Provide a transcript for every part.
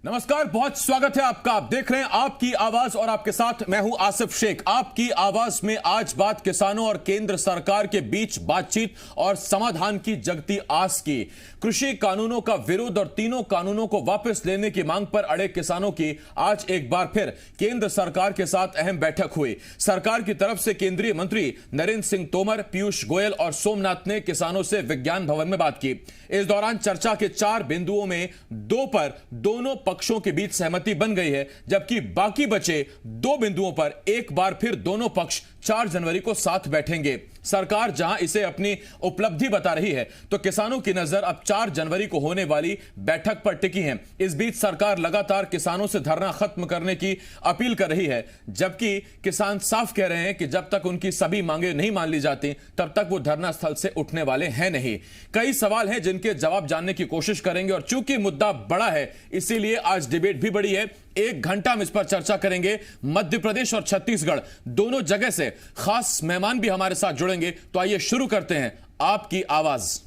नमस्कार, बहुत स्वागत है आपका। आप देख रहे हैं आपकी आवाज और आपके साथ मैं हूं आसिफ शेख। आपकी आवाज में आज बात किसानों और केंद्र सरकार के बीच बातचीत और समाधान की जगती आस की। कृषि कानूनों का विरोध और तीनों कानूनों को वापस लेने की मांग पर अड़े किसानों की आज एक बार फिर केंद्र सरकार के साथ अहम बैठक हुई। सरकार की तरफ से केंद्रीय मंत्री नरेंद्र सिंह तोमर, पीयूष गोयल और सोमनाथ ने किसानों से विज्ञान भवन में बात की। इस दौरान चर्चा के 4 बिंदुओं में 2 पर दोनों पक्षों के बीच सहमति बन गई है, जबकि बाकी बचे 2 बिंदुओं पर एक बार फिर दोनों पक्ष 4 जनवरी को साथ बैठेंगे। सरकार जहां इसे अपनी उपलब्धि बता रही है, तो किसानों की नजर अब 4 जनवरी को होने वाली बैठक पर टिकी है। इस बीच सरकार लगातार किसानों से धरना खत्म करने की अपील कर रही है, जबकि किसान साफ कह रहे हैं कि जब तक उनकी सभी मांगे नहीं मान ली जाती, तब तक वो धरना स्थल से उठने वाले हैं नहीं। कई सवाल हैं जिनके जवाब जानने की कोशिश करेंगे और चूंकि मुद्दा बड़ा है, इसीलिए आज डिबेट भी बड़ी है। 1 घंटा हम इस पर चर्चा करेंगे। मध्य प्रदेश और छत्तीसगढ़ दोनों जगह से खास मेहमान भी हमारे साथ जुड़ेंगे। तो आइए शुरू करते हैं आपकी आवाज।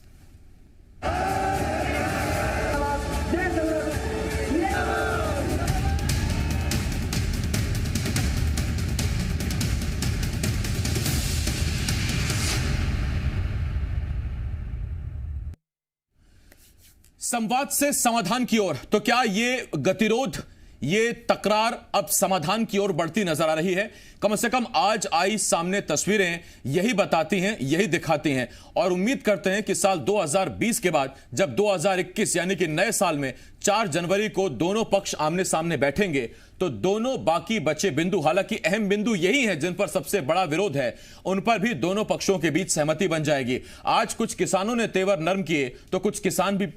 संवाद से समाधान की ओर, तो क्या ये गतिरोध, ये तकरार अब समाधान की ओर बढ़ती नजर आ रही है? कम से कम आज आई सामने तस्वीरें यही बताती हैं, यही दिखाती हैं। और उम्मीद करते हैं कि साल 2020 के बाद जब 2021 यानी कि नए साल में 4 जनवरी को दोनों पक्ष आमने सामने बैठेंगे, तो दोनों बाकी बचे बिंदु, हालांकि अहम बिंदु यही हैं जिन पर सबसे बड़ा विरोध है, उन पर भी दोनों पक्षों के बीच सहमति बन जाएगी। आज कुछ किसानों ने तेवर नरम किए, तो कुछ किसान भी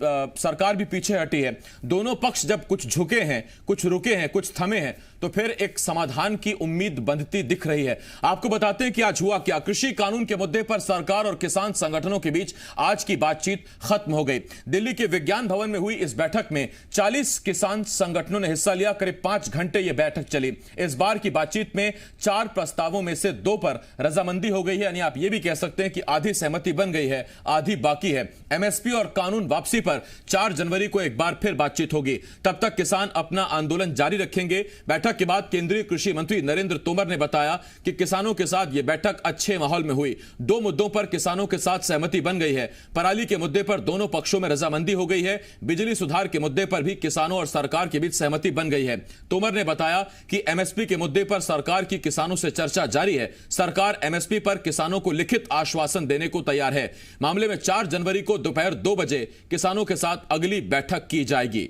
सरकार भी पीछे हटी है। दोनों पक्ष जब कुछ झुके हैं, कुछ रुके हैं, कुछ थमे हैं, तो फिर एक समाधान की उम्मीद बंधती दिख रही है। आपको बताते हैं कि आज हुआ क्या। कृषि कानून के मुद्दे पर सरकार और किसान संगठनों के बीच आज की बातचीत खत्म हो गई। दिल्ली के विज्ञान भवन में हुई इस बैठक में 40 किसान संगठनों ने हिस्सा लिया। करीब 5 घंटे यह बैठक चली। इस बार की बातचीत में 4 प्रस्तावों में से 2 पर रजामंदी हो गई है, यानी आप यह भी कह सकते हैं कि आधी सहमति बन गई है, आधी बाकी है। एमएसपी और कानून वापसी पर 4 जनवरी को एक बार फिर बातचीत होगी। तब तक किसान अपना आंदोलन जारी रखेंगे। बैठक के बाद केंद्रीय कृषि मंत्री नरेंद्र तोमर ने बताया कि किसानों के साथ यह बैठक अच्छे माहौल में हुई। 2 मुद्दों पर किसानों के साथ सहमति बन गई है। पराली के मुद्दे पर दोनों पक्षों में रजामंदी हो गई है। बिजली सुधार के मुद्दे पर भी किसानों और सरकार के बीच सहमति बन गई है। तोमर ने बताया कि एमएसपी के मुद्दे पर सरकार की किसानों से चर्चा जारी है। सरकार एमएसपी पर किसानों को लिखित आश्वासन देने को तैयार है। मामले में 4 जनवरी को दोपहर 2 बजे किसानों के साथ अगली बैठक की जाएगी।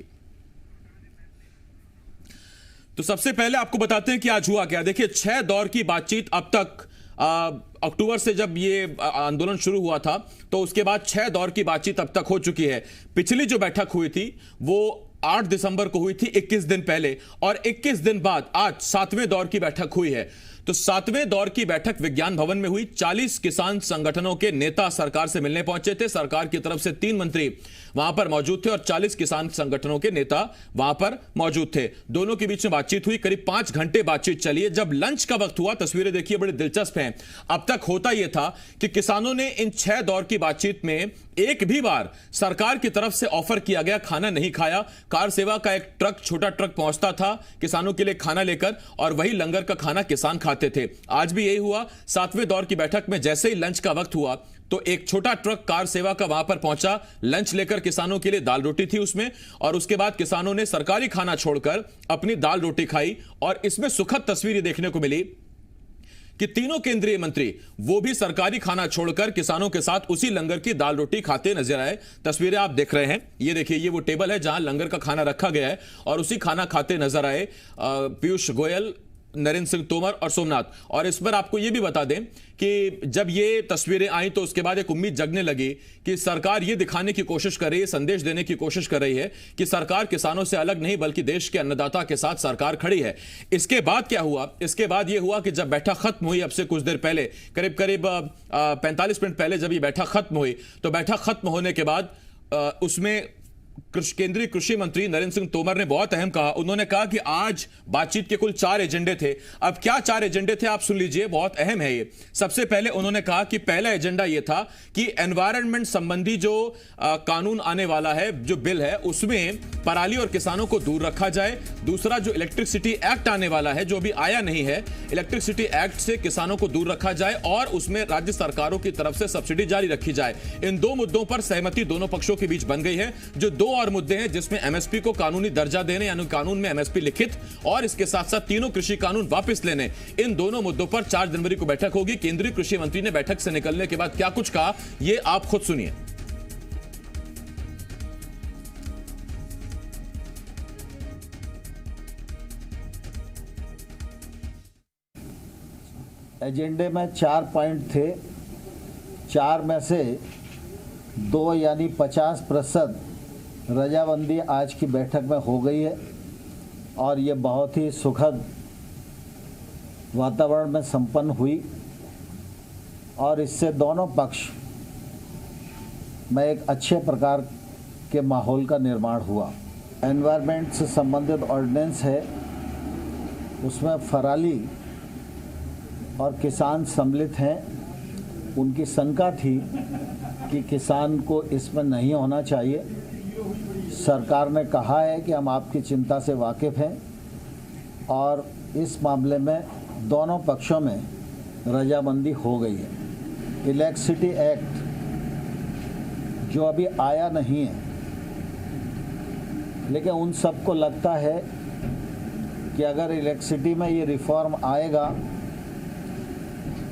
तो सबसे पहले आपको बताते हैं कि आज हुआ क्या। देखिए, 6 दौर की बातचीत अब तक, अक्टूबर से जब ये आंदोलन शुरू हुआ था, तो उसके बाद 6 दौर की बातचीत अब तक हो चुकी है। पिछली जो बैठक हुई थी वो 8 दिसंबर को हुई थी, 21 दिन पहले, और 21 दिन बाद आज 7वें दौर की बैठक हुई है। तो 7वें दौर की बैठक विज्ञान भवन में हुई। 40 किसान संगठनों के नेता सरकार से मिलने पहुंचे थे। सरकार की तरफ से 3 मंत्री वहां पर मौजूद थे और 40 किसान संगठनों के नेता वहां पर मौजूद थे। दोनों के बीच में बातचीत हुई। करीब 5 घंटे बातचीत चली है। जब लंच का वक्त हुआ, तस्वीरें देखिए, बड़ी दिलचस्प हैं। अब तक होता यह था कि किसानों ने इन 6 दौर की बातचीत में एक भी बार सरकार की तरफ से ऑफर किया गया खाना नहीं खाया। कार सेवा का एक ट्रक, छोटा ट्रक पहुंचता था किसानों के लिए खाना लेकर, और वही लंगर का खाना किसान खाते थे। आज भी यही हुआ। 7वें दौर की बैठक में जैसे ही लंच का वक्त हुआ, तो एक छोटा ट्रक कार सेवा का वहां पर पहुंचा, लंच लेकर किसानों के लिए दाल रोटी थी उसमें, और उसके बाद किसानों ने सरकारी खाना छोड़कर अपनी दाल रोटी खाई। और इसमें सुखद तस्वीर देखने को मिली कि तीनों केंद्रीय मंत्री वो भी सरकारी खाना छोड़कर किसानों के साथ उसी लंगर की दाल रोटी खाते नजर आए। तस्वीरें आप देख रहे हैं, ये देखिए, ये वो टेबल है जहां लंगर का खाना रखा गया है, और उसी खाना खाते नजर आए पीयूष गोयल, नरेंद्र सिंह तोमर और सोमनाथ। और इस पर आपको यह भी बता दें कि जब ये तस्वीरें आई, तो उसके बाद एक उम्मीद जगने लगी कि सरकार ये दिखाने की कोशिश कर रही है, संदेश देने की कोशिश कर रही है कि सरकार किसानों से अलग नहीं, बल्कि देश के अन्नदाता के साथ सरकार खड़ी है। इसके बाद क्या हुआ? इसके बाद यह हुआ कि जब बैठक खत्म हुई, अब से कुछ देर पहले, करीब 45 मिनट पहले जब ये बैठक खत्म हुई, तो बैठक खत्म होने के बाद उसमें केंद्रीय कृषि मंत्री नरेंद्र सिंह तोमर ने बहुत अहम कहा। उन्होंने कहा कि आज बातचीत के कुल 4 एजेंडे थे। अब क्या 4 एजेंडे थे आप सुन लीजिए, बहुत अहम है ये। सबसे पहले उन्होंने कहा कि पहला एजेंडा ये था कि एनवायरनमेंट संबंधी जो कानून आने वाला है, जो बिल है, उसमें पराली और किसानों को दूर रखा जाए। दूसरा जो इलेक्ट्रिसिटी एक्ट आने वाला है, जो अभी आया नहीं है, इलेक्ट्रिसिटी एक्ट से किसानों को दूर रखा जाए और उसमें राज्य सरकारों की तरफ से सब्सिडी जारी रखी जाए। इन 2 मुद्दों पर सहमति दोनों पक्षों के बीच बन गई है। जो 2 और मुद्दे हैं जिसमें एमएसपी को कानूनी दर्जा देने, यानी कानून में एमएसपी लिखित, और इसके साथ साथ तीनों कृषि कानून वापस लेने, इन दोनों मुद्दों पर 4 जनवरी को बैठक होगी। केंद्रीय कृषि मंत्री ने बैठक से निकलने के बाद क्या कुछ कहा, ये आप खुद सुनिए। एजेंडे में 4 पॉइंट थे। 4 में से 2 यानी 50% रजामंदी आज की बैठक में हो गई है और ये बहुत ही सुखद वातावरण में संपन्न हुई और इससे दोनों पक्ष में एक अच्छे प्रकार के माहौल का निर्माण हुआ। एनवायरनमेंट से संबंधित ऑर्डिनेंस है, उसमें फराली और किसान सम्मिलित हैं। उनकी शंका थी कि किसान को इसमें नहीं होना चाहिए। सरकार ने कहा है कि हम आपकी चिंता से वाकिफ़ हैं और इस मामले में दोनों पक्षों में रजामंदी हो गई है। इलेक्ट्रिसिटी एक्ट जो अभी आया नहीं है, लेकिन उन सबको लगता है कि अगर इलेक्ट्रिसिटी में ये रिफॉर्म आएगा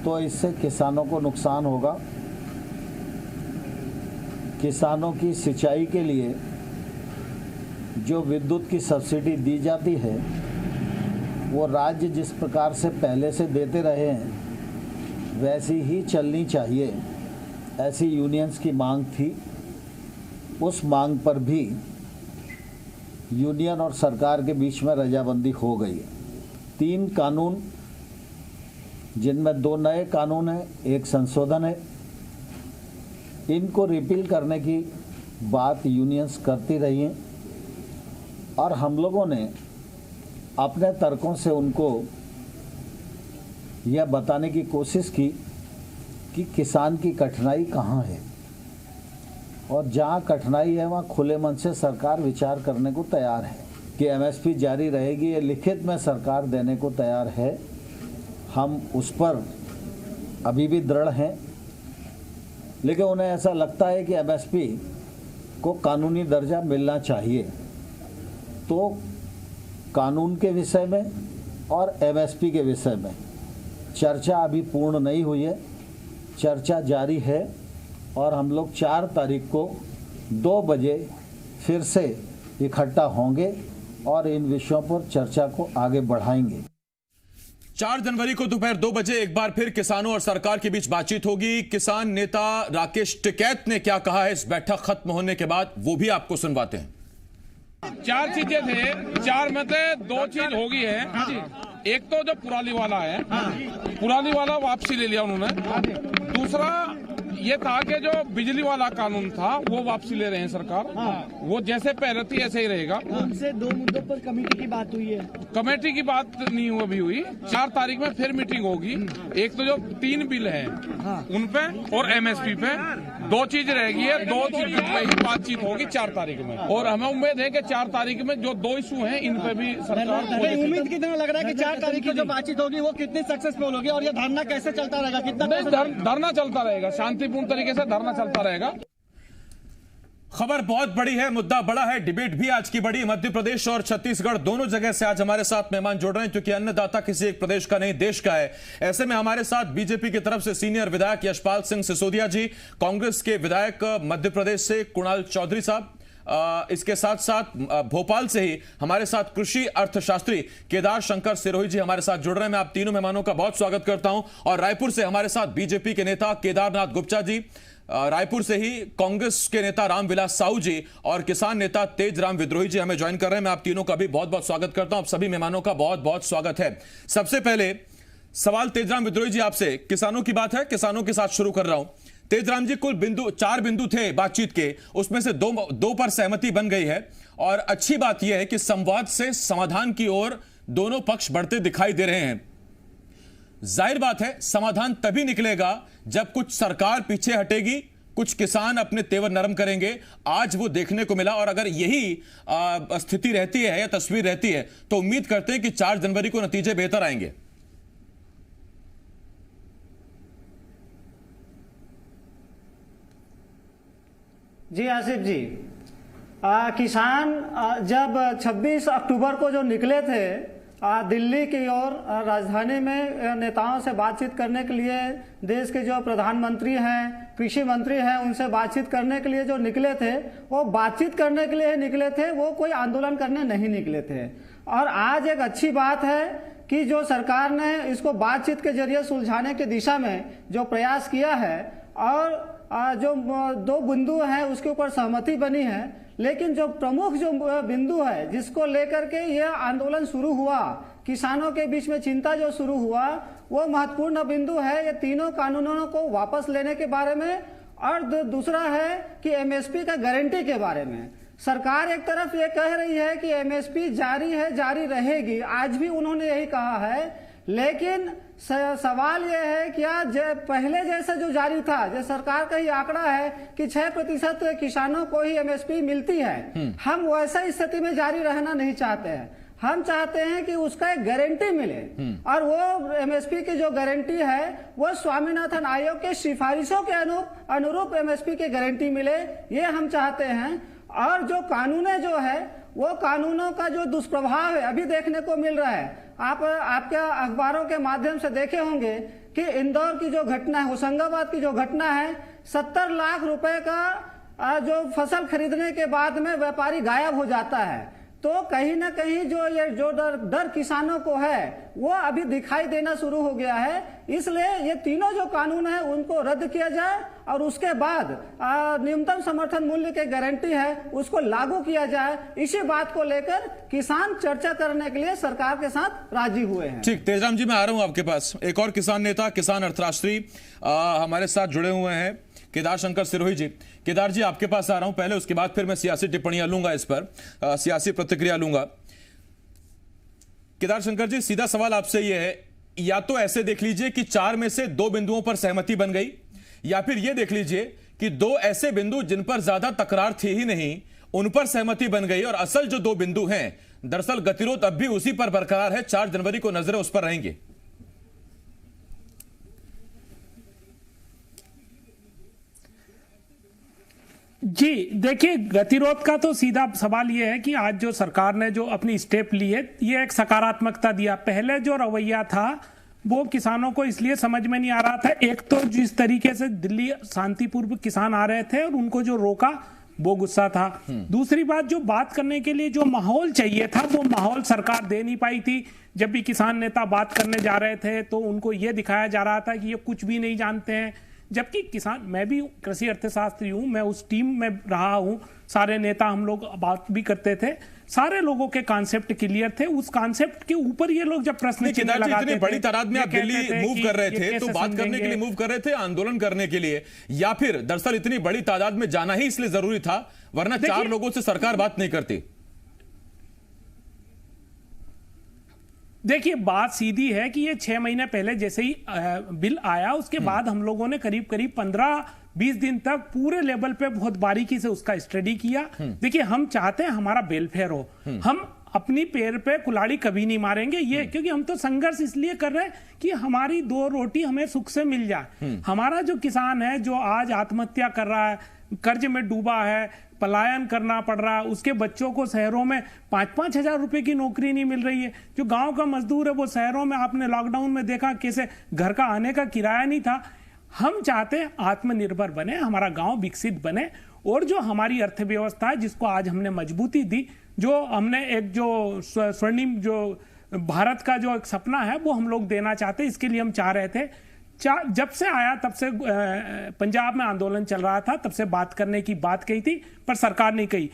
तो इससे किसानों को नुकसान होगा। किसानों की सिंचाई के लिए जो विद्युत की सब्सिडी दी जाती है, वो राज्य जिस प्रकार से पहले से देते रहे हैं वैसी ही चलनी चाहिए, ऐसी यूनियंस की मांग थी। उस मांग पर भी यूनियन और सरकार के बीच में रजामंदी हो गई है। 3 कानून, जिनमें 2 नए कानून हैं, 1 संशोधन है, इनको रिपील करने की बात यूनियंस करती रही हैं और हम लोगों ने अपने तर्कों से उनको यह बताने की कोशिश की कि किसान की कठिनाई कहाँ है और जहाँ कठिनाई है वहाँ खुले मन से सरकार विचार करने को तैयार है कि एमएसपी जारी रहेगी। ये लिखित में सरकार देने को तैयार है। हम उस पर अभी भी दृढ़ हैं, लेकिन उन्हें ऐसा लगता है कि एमएसपी को कानूनी दर्जा मिलना चाहिए। तो कानून के विषय में और एमएसपी के विषय में चर्चा अभी पूर्ण नहीं हुई है, चर्चा जारी है और हम लोग 4 तारीख को 2 बजे फिर से इकट्ठा होंगे और इन विषयों पर चर्चा को आगे बढ़ाएंगे। 4 जनवरी को दोपहर 2 बजे एक बार फिर किसानों और सरकार के बीच बातचीत होगी। किसान नेता राकेश टिकैत ने क्या कहा है इस बैठक खत्म होने के बाद, वो भी आपको सुनवाते हैं। 4 चीजें थे, 4 में से 2 चीज हो गई है। एक तो जो पुराली वाला है, पुराली वाला वापसी ले लिया उन्होंने। दूसरा ये था कि जो बिजली वाला कानून था वो वापसी ले रहे हैं सरकार। वो जैसे पहले थी ऐसे ही रहेगा। उनसे 2 मुद्दों पर कमेटी की बात हुई है। कमेटी की बात नहीं अभी हुई। 4 तारीख में फिर मीटिंग होगी। एक तो जो 3 बिल हैं उन पे और एमएसपी पे 2 चीज रहेगी है। 2 चीज पे ही बातचीत होगी 4 तारीख में और हमें उम्मीद है कि 4 तारीख में जो 2 इशू हैं इन पे भी सरकार। उम्मीद कितना लग रहा है कि 4 तारीख की जो बातचीत होगी वो कितनी सक्सेसफुल होगी और ये धरना कैसे चलता रहेगा? कितना धरना चलता रहेगा, शांतिपूर्ण तरीके से धरना चलता रहेगा। खबर बहुत बड़ी है, मुद्दा बड़ा है, डिबेट भी आज की बड़ी। मध्य प्रदेश और छत्तीसगढ़ दोनों जगह से आज हमारे साथ मेहमान जुड़ रहे हैं, क्योंकि अन्नदाता किसी एक प्रदेश का नहीं देश का है। ऐसे में हमारे साथ बीजेपी की तरफ से सीनियर विधायक यशपाल सिंह सिसोदिया जी, कांग्रेस के विधायक मध्य प्रदेश से कुणाल चौधरी साहब, इसके साथ साथ भोपाल से ही हमारे साथ कृषि अर्थशास्त्री केदार शंकर सिरोही जी हमारे साथ जुड़ रहे हैं। मैं आप तीनों मेहमानों का बहुत स्वागत करता हूं। और रायपुर से हमारे साथ बीजेपी के नेता केदारनाथ गुप्ता जी, रायपुर से ही कांग्रेस के नेता रामविलास साहू जी और किसान नेता तेजराम विद्रोही जी हमें ज्वाइन कर रहे हैं। मैं आप तीनों का भी बहुत बहुत स्वागत करता हूं। आप सभी मेहमानों का बहुत बहुत स्वागत है। सबसे पहले सवाल तेजराम विद्रोही जी आपसे, किसानों की बात है, किसानों के साथ शुरू कर रहा हूं। तेजराम जी, कुल 4 बिंदु थे बातचीत के, उसमें से दो पर सहमति बन गई है और अच्छी बात यह है कि संवाद से समाधान की ओर दोनों पक्ष बढ़ते दिखाई दे रहे हैं। जाहिर बात है समाधान तभी निकलेगा जब कुछ सरकार पीछे हटेगी, कुछ किसान अपने तेवर नरम करेंगे। आज वो देखने को मिला और अगर यही स्थिति रहती है या तस्वीर रहती है तो उम्मीद करते हैं कि 4 जनवरी को नतीजे बेहतर आएंगे। जी आसिफ जी, किसान जब 26 अक्टूबर को जो निकले थे दिल्ली की ओर, राजधानी में नेताओं से बातचीत करने के लिए, देश के जो प्रधानमंत्री हैं, कृषि मंत्री हैं, उनसे बातचीत करने के लिए जो निकले थे, वो बातचीत करने के लिए निकले थे, वो कोई आंदोलन करने नहीं निकले थे। और आज एक अच्छी बात है कि जो सरकार ने इसको बातचीत के जरिए सुलझाने की दिशा में जो प्रयास किया है और जो 2 बिंदु हैं उसके ऊपर सहमति बनी है। लेकिन जो प्रमुख जो बिंदु है जिसको लेकर के यह आंदोलन शुरू हुआ, किसानों के बीच में चिंता जो शुरू हुआ, वो महत्वपूर्ण बिंदु है ये तीनों कानूनों को वापस लेने के बारे में। और दूसरा है कि एमएसपी का गारंटी के बारे में। सरकार एक तरफ ये कह रही है कि एमएसपी जारी है, जारी रहेगी, आज भी उन्होंने यही कहा है। लेकिन सवाल यह है क्या पहले जैसा जो जारी था, जो सरकार का ही आंकड़ा है कि 6% किसानों को ही एमएसपी मिलती है, हम वैसा स्थिति में जारी रहना नहीं चाहते हैं। हम चाहते हैं कि उसका एक गारंटी मिले और वो एमएसपी की जो गारंटी है वो स्वामीनाथन आयोग के सिफारिशों के अनुरूप एमएसपी की गारंटी मिले, ये हम चाहते हैं। और जो कानूने जो है वो कानूनों का जो दुष्प्रभाव है अभी देखने को मिल रहा है। आपके अखबारों के माध्यम से देखे होंगे कि इंदौर की जो घटना है, होशंगाबाद की जो घटना है, 70 लाख रुपए का जो फसल खरीदने के बाद में व्यापारी गायब हो जाता है। तो कहीं ना कहीं जो डर किसानों को है वो अभी दिखाई देना शुरू हो गया है। इसलिए ये तीनों जो कानून है उनको रद्द किया जाए और उसके बाद न्यूनतम समर्थन मूल्य की गारंटी है उसको लागू किया जाए। इसी बात को लेकर किसान चर्चा करने के लिए सरकार के साथ राजी हुए हैं। ठीक, तेजराम जी मैं आ रहा हूं आपके पास। एक और किसान नेता, किसान अर्थशास्त्री हमारे साथ जुड़े हुए हैं, केदार शंकर सिरोही जी। केदार जी आपके पास आ रहा हूं पहले, उसके बाद फिर मैं सियासी टिप्पणियां लूंगा, इस पर सियासी प्रतिक्रिया लूंगा। केदार शंकर जी, सीधा सवाल आपसे यह है, या तो ऐसे देख लीजिए कि 4 में से 2 बिंदुओं पर सहमति बन गई, या फिर यह देख लीजिए कि 2 ऐसे बिंदु जिन पर ज्यादा तकरार थी ही नहीं उन पर सहमति बन गई और असल जो 2 बिंदु हैं दरअसल गतिरोध अब भी उसी पर बरकरार है। 4 जनवरी को नजरें उस पर रहेंगी। जी देखिए, गतिरोध का तो सीधा सवाल यह है कि आज जो सरकार ने जो अपनी स्टेप ली है ये एक सकारात्मकता दिया। पहले जो रवैया था वो किसानों को इसलिए समझ में नहीं आ रहा था। एक तो जिस तरीके से दिल्ली शांतिपूर्वक किसान आ रहे थे और उनको जो रोका वो गुस्सा था। दूसरी बात, जो बात करने के लिए जो माहौल चाहिए था वो माहौल सरकार दे नहीं पाई थी। जब भी किसान नेता बात करने जा रहे थे तो उनको ये दिखाया जा रहा था कि ये कुछ भी नहीं जानते हैं, जबकि किसान, मैं भी कृषि अर्थशास्त्री हूं, मैं उस टीम में रहा हूं, सारे नेता हम लोग बात भी करते थे, सारे लोगों के कॉन्सेप्ट क्लियर थे। उस कॉन्सेप्ट के ऊपर ये लोग जब प्रश्न चिन्ह लगाते थे, इतनी बड़ी तादाद में आप दिल्ली मूव कर रहे थे तो बात करने के लिए मूव कर रहे थे, आंदोलन करने के लिए, या फिर दरअसल इतनी बड़ी तादाद में जाना ही इसलिए जरूरी था, वरना 4 लोगों से सरकार बात नहीं करती? देखिए, बात सीधी है कि ये 6 महीने पहले जैसे ही बिल आया उसके बाद हम लोगों ने करीब 15-20 दिन तक पूरे लेवल पे बहुत बारीकी से उसका स्टडी किया। देखिए, हम चाहते हैं हमारा वेलफेयर हो, हम अपनी पैर पे कुल्हाड़ी कभी नहीं मारेंगे ये, क्योंकि हम तो संघर्ष इसलिए कर रहे हैं कि हमारी 2 रोटी हमें सुख से मिल जाए। हमारा जो किसान है जो आज आत्महत्या कर रहा है, कर्ज में डूबा है, पलायन करना पड़ रहा है, उसके बच्चों को शहरों में 5-5 हजार रुपए की नौकरी नहीं मिल रही है। जो गांव का मजदूर है वो शहरों में, आपने लॉकडाउन में देखा कैसे घर का आने का किराया नहीं था। हम चाहते हैं आत्मनिर्भर बने, हमारा गांव विकसित बने, और जो हमारी अर्थव्यवस्था है जिसको आज हमने मजबूती दी, जो हमने एक जो स्वर्णिम जो भारत का जो एक सपना है वो हम लोग देना चाहते हैं। इसके लिए हम चाह रहे थे, जब से आया तब से पंजाब में आंदोलन चल रहा था, तब से बात करने की बात कही थी पर सरकार नहीं कही।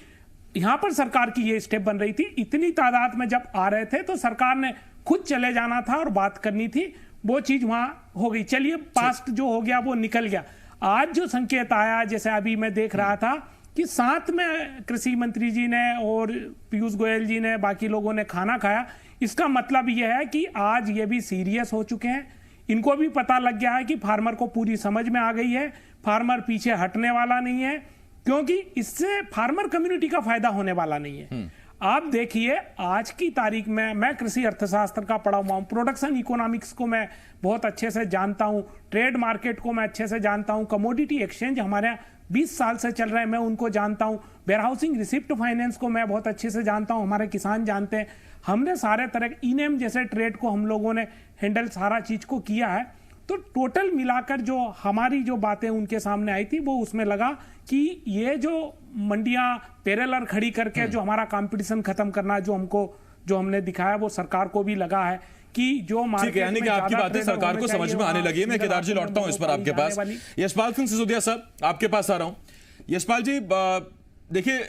यहां पर सरकार की ये स्टेप बन रही थी, इतनी तादाद में जब आ रहे थे तो सरकार ने खुद चले जाना था और बात करनी थी, वो चीज वहां हो गई। चलिए, पास्ट जो हो गया वो निकल गया। आज जो संकेत आया, जैसे अभी मैं देख रहा था कि साथ में कृषि मंत्री जी ने और पीयूष गोयल जी ने, बाकी लोगों ने खाना खाया, इसका मतलब यह है कि आज ये भी सीरियस हो चुके हैं। इनको भी पता लग गया है कि फार्मर को पूरी समझ में आ गई है, फार्मर पीछे हटने वाला नहीं है, क्योंकि इससे फार्मर कम्युनिटी का फायदा होने वाला नहीं है। आप देखिए आज की तारीख में, मैं कृषि अर्थशास्त्र का पढ़ा हुआ हूं, प्रोडक्शन इकोनॉमिक्स को मैं बहुत अच्छे से जानता हूं, ट्रेड मार्केट को मैं अच्छे से जानता हूं, कमोडिटी एक्सचेंज हमारे यहाँ 20 साल से चल रहे हैं, मैं उनको जानता हूं, वेयरहाउसिंग रिसिप्ट फाइनेंस को मैं बहुत अच्छे से जानता हूं, हमारे किसान जानते हैं। हमने सारे तरह इनेम जैसे ट्रेड को हम लोगों ने हैंडल सारा चीज को किया है। तो टोटल मिलाकर जो हमारी जो बातें उनके सामने आई थी, वो उसमें लगा कि ये जो मंडियां पैरेलल खड़ी करके जो हमारा कंपटीशन खत्म करना जो हमने दिखाया, वो सरकार को भी लगा है कि जो मार्केट यानी कि आपकी बातें सरकार को समझ में आने लगी है। मैं केदार जी लौटता हूं इस पर आपके पास। यशपाल सिंह सिसोदिया साहब, आपके पास आ रहा हूं। यशपाल जी, देखिए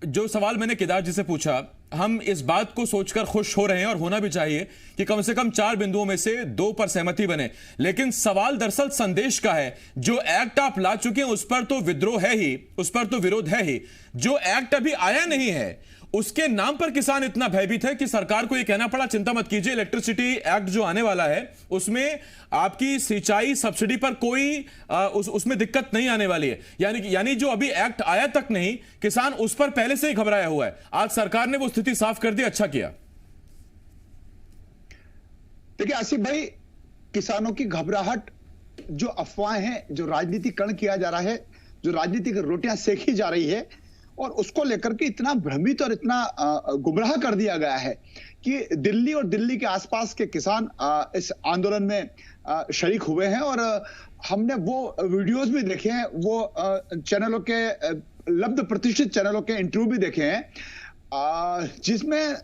जो सवाल मैंने केदार जी से पूछा, हम इस बात को सोचकर खुश हो रहे हैं और होना भी चाहिए कि कम से कम 4 बिंदुओं में से 2 पर सहमति बने, लेकिन सवाल दरअसल संदेश का है। जो एक्ट आप ला चुके हैं उस पर तो विद्रोह है ही, उस पर तो विरोध है ही। जो एक्ट अभी आया नहीं है उसके नाम पर किसान इतना भयभीत है कि सरकार को यह कहना पड़ा, चिंता मत कीजिए, इलेक्ट्रिसिटी एक्ट जो आने वाला है उसमें आपकी सिंचाई सब्सिडी पर कोई उसमें दिक्कत नहीं आने वाली है। यानी जो अभी एक्ट आया तक नहीं, किसान उस पर पहले से ही घबराया हुआ है। आज सरकार ने वो स्थिति साफ कर दी, अच्छा किया। देखिए आसिफ भाई, किसानों की घबराहट, जो अफवाहें हैं, जो राजनीतिकरण किया जा रहा है, जो राजनीतिक रोटियां सेकी जा रही है, और उसको लेकर के इतना भ्रमित और इतना गुमराह कर दिया गया है कि दिल्ली और दिल्ली के आसपास के किसान इस आंदोलन में शरीक हुए हैं। और हमने वो वीडियोस भी देखे हैं, वो चैनलों के लब्ध प्रतिष्ठित चैनलों के इंटरव्यू भी देखे हैं, जिसमें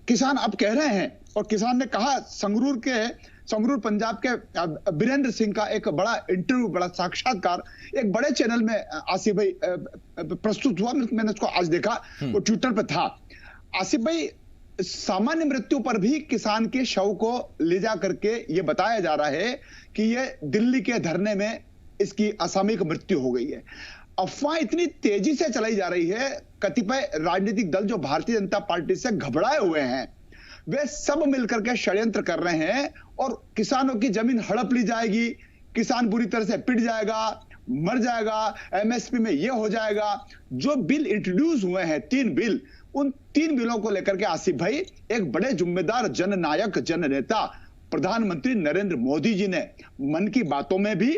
किसान अब कह रहे हैं, और किसान ने कहा, संगरूर पंजाब के बीरेंद्र सिंह का एक बड़ा इंटरव्यू, बड़ा साक्षात्कार एक बड़े चैनल में आसिफ भाई प्रस्तुत हुआ। मैंने उसको आज देखा, वो ट्विटर पे था। आसिफ भाई, सामान्य मृत्यु पर भी किसान के शव को ले जा करके ये बताया जा रहा है कि ये दिल्ली के धरने में इसकी असामयिक मृत्यु हो गई है। अफवाह इतनी तेजी से चलाई जा रही है, कतिपय राजनीतिक दल जो भारतीय जनता पार्टी से घबराए हुए हैं, वे सब मिलकर के षड्यंत्र कर रहे हैं और किसानों की जमीन हड़प ली जाएगी, किसान बुरी तरह से पिट जाएगा, मर जाएगा, एमएसपी में यह हो जाएगा। जो बिल इंट्रोड्यूस हुए हैं, 3 बिल, उन 3 बिलों को लेकर के आसिफ भाई एक बड़े जिम्मेदार जननायक, जननेता प्रधानमंत्री नरेंद्र मोदी जी ने मन की बातों में भी,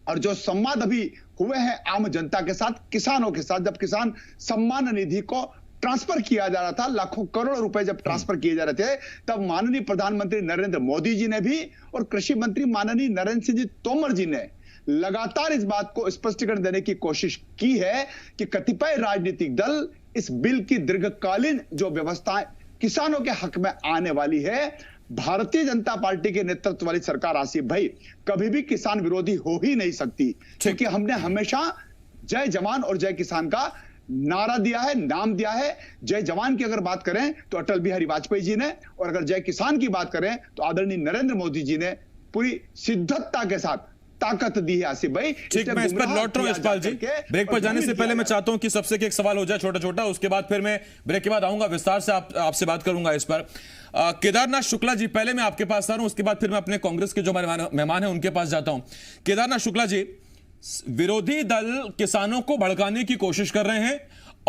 और जो संवाद अभी हुए हैं आम जनता के साथ, किसानों के साथ, जब किसान सम्मान निधि को ट्रांसफर किया जा रहा था, लाखों करोड़ रुपए जब ट्रांसफर किए जा रहे थे, तब माननीय प्रधानमंत्री नरेंद्र मोदी जी ने भी और कृषि मंत्री माननीय नरेंद्र सिंह जी तोमर जी ने लगातार इस बात को स्पष्टीकरण देने की कोशिश की है कि कतिपय राजनीतिक दल इस बिल की दीर्घकालीन जो व्यवस्थाएं किसानों के हक में आने वाली है, भारतीय जनता पार्टी के नेतृत्व वाली सरकार आसिफ भाई कभी भी किसान विरोधी हो ही नहीं सकती, क्योंकि हमने हमेशा जय जवान और जय किसान का नारा दिया है, नाम दिया है। जय जवान की अगर बात करें तो अटल बिहारी वाजपेयी जी ने, और अगर जय किसान की बात करें तो आदरणीय नरेंद्र मोदी जी ने पूरी सिद्धता के साथ ताकत दी है आसिफ भाई। ठीक, मैं इस पर लौट रहा हूं यशपाल जी। ब्रेक पर जाने से पहले मैं चाहता हूं कि सबसे एक सवाल हो जाए छोटा छोटा, उसके बाद फिर मैं ब्रेक के बाद आऊंगा, विस्तार से आपसे बात करूंगा इस पर। केदारनाथ शुक्ला जी, पहले मैं आपके पास आ रहा हूं, उसके बाद फिर मैं अपने कांग्रेस के जो मेहमान है उनके पास जाता हूं। केदारनाथ शुक्ला जी, विरोधी दल किसानों को भड़काने की कोशिश कर रहे हैं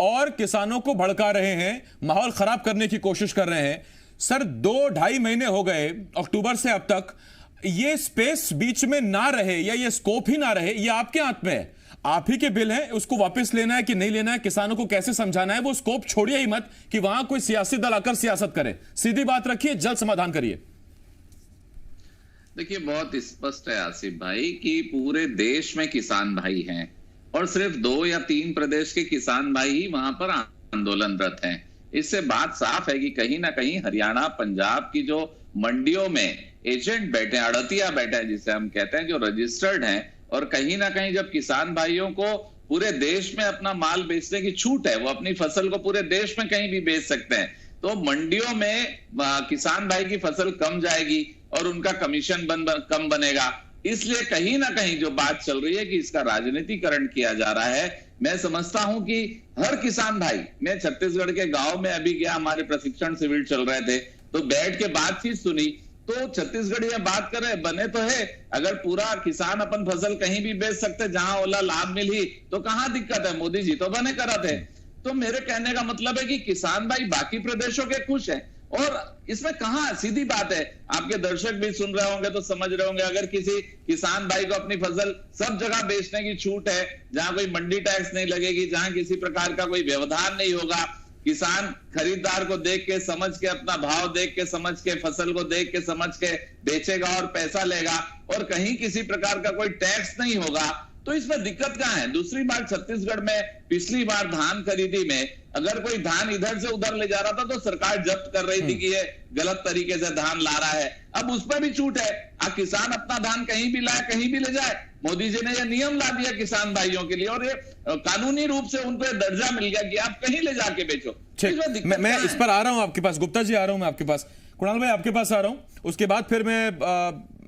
और किसानों को भड़का रहे हैं, माहौल खराब करने की कोशिश कर रहे हैं। सर, 2-2.5 महीने हो गए अक्टूबर से अब तक, ये स्पेस बीच में ना रहे या ये स्कोप ही ना रहे, ये आपके हाथ में है। आप ही के बिल हैं, उसको वापस लेना है कि नहीं लेना है, किसानों को कैसे समझाना है, वो स्कोप छोड़िए ही मत कि वहां कोई सियासी दल आकर सियासत करे। सीधी बात रखिए, जल्द समाधान करिए। देखिए, बहुत स्पष्ट है आसिफ भाई कि पूरे देश में किसान भाई हैं और सिर्फ 2 या 3 प्रदेश के किसान भाई ही वहां पर आंदोलनरत हैं। इससे बात साफ है कि कहीं ना कहीं हरियाणा, पंजाब की जो मंडियों में एजेंट बैठे हैं, अड़तिया बैठे हैं जिसे हम कहते हैं, जो रजिस्टर्ड हैं, और कहीं ना कहीं जब किसान भाइयों को पूरे देश में अपना माल बेचने की छूट है, वो अपनी फसल को पूरे देश में कहीं भी बेच सकते हैं, तो मंडियों में किसान भाई की फसल कम जाएगी और उनका कमीशन कम बनेगा इसलिए कहीं ना कहीं जो बात चल रही है कि इसका राजनीतिकरण किया जा रहा है, मैं समझता हूं कि हर किसान भाई, मैं छत्तीसगढ़ के गांव में अभी गया, हमारे प्रशिक्षण शिविर चल रहे थे, तो बैठ के बातचीत सुनी, तो छत्तीसगढ़ ये बात कर रहे बने तो है, अगर पूरा किसान अपन फसल कहीं भी बेच सकते, जहां ओला लाभ मिली तो कहां दिक्कत है, मोदी जी तो बने करा थे। तो मेरे कहने का मतलब है कि किसान भाई बाकी प्रदेशों के खुश हैं, और इसमें कहां, सीधी बात है, आपके दर्शक भी सुन रहे होंगे तो समझ रहे होंगे, अगर किसी किसान भाई को अपनी फसल सब जगह बेचने की छूट है, जहां कोई मंडी टैक्स नहीं लगेगी, जहां किसी प्रकार का कोई व्यवधान नहीं होगा, किसान खरीदार को देख के समझ के, अपना भाव देख के समझ के, फसल को देख के समझ के बेचेगा और पैसा लेगा, और कहीं किसी प्रकार का कोई टैक्स नहीं होगा, तो इसमें दिक्कत कहां है। दूसरी बात, छत्तीसगढ़ में पिछली बार धान खरीदी में अगर कोई धान इधर से उधर ले जा रहा था तो सरकार जब्त कर रही थी कि ये गलत तरीके से धान ला रहा है, अब उस पर भी छूट है, अब किसान अपना धान कहीं भी लाए, कहीं भी ले जाए। मोदी जी ने यह नियम ला दिया किसान भाइयों के लिए, और ये कानूनी रूप से उनको ये दर्जा मिल गया कि आप कहीं ले जाके बेचो। ठीक, मैं इस पर आ रहा हूं आपके पास, गुप्ता जी आ रहा हूं मैं आपके पास, कुणाल भाई आपके पास आ रहा हूं, उसके बाद फिर मैं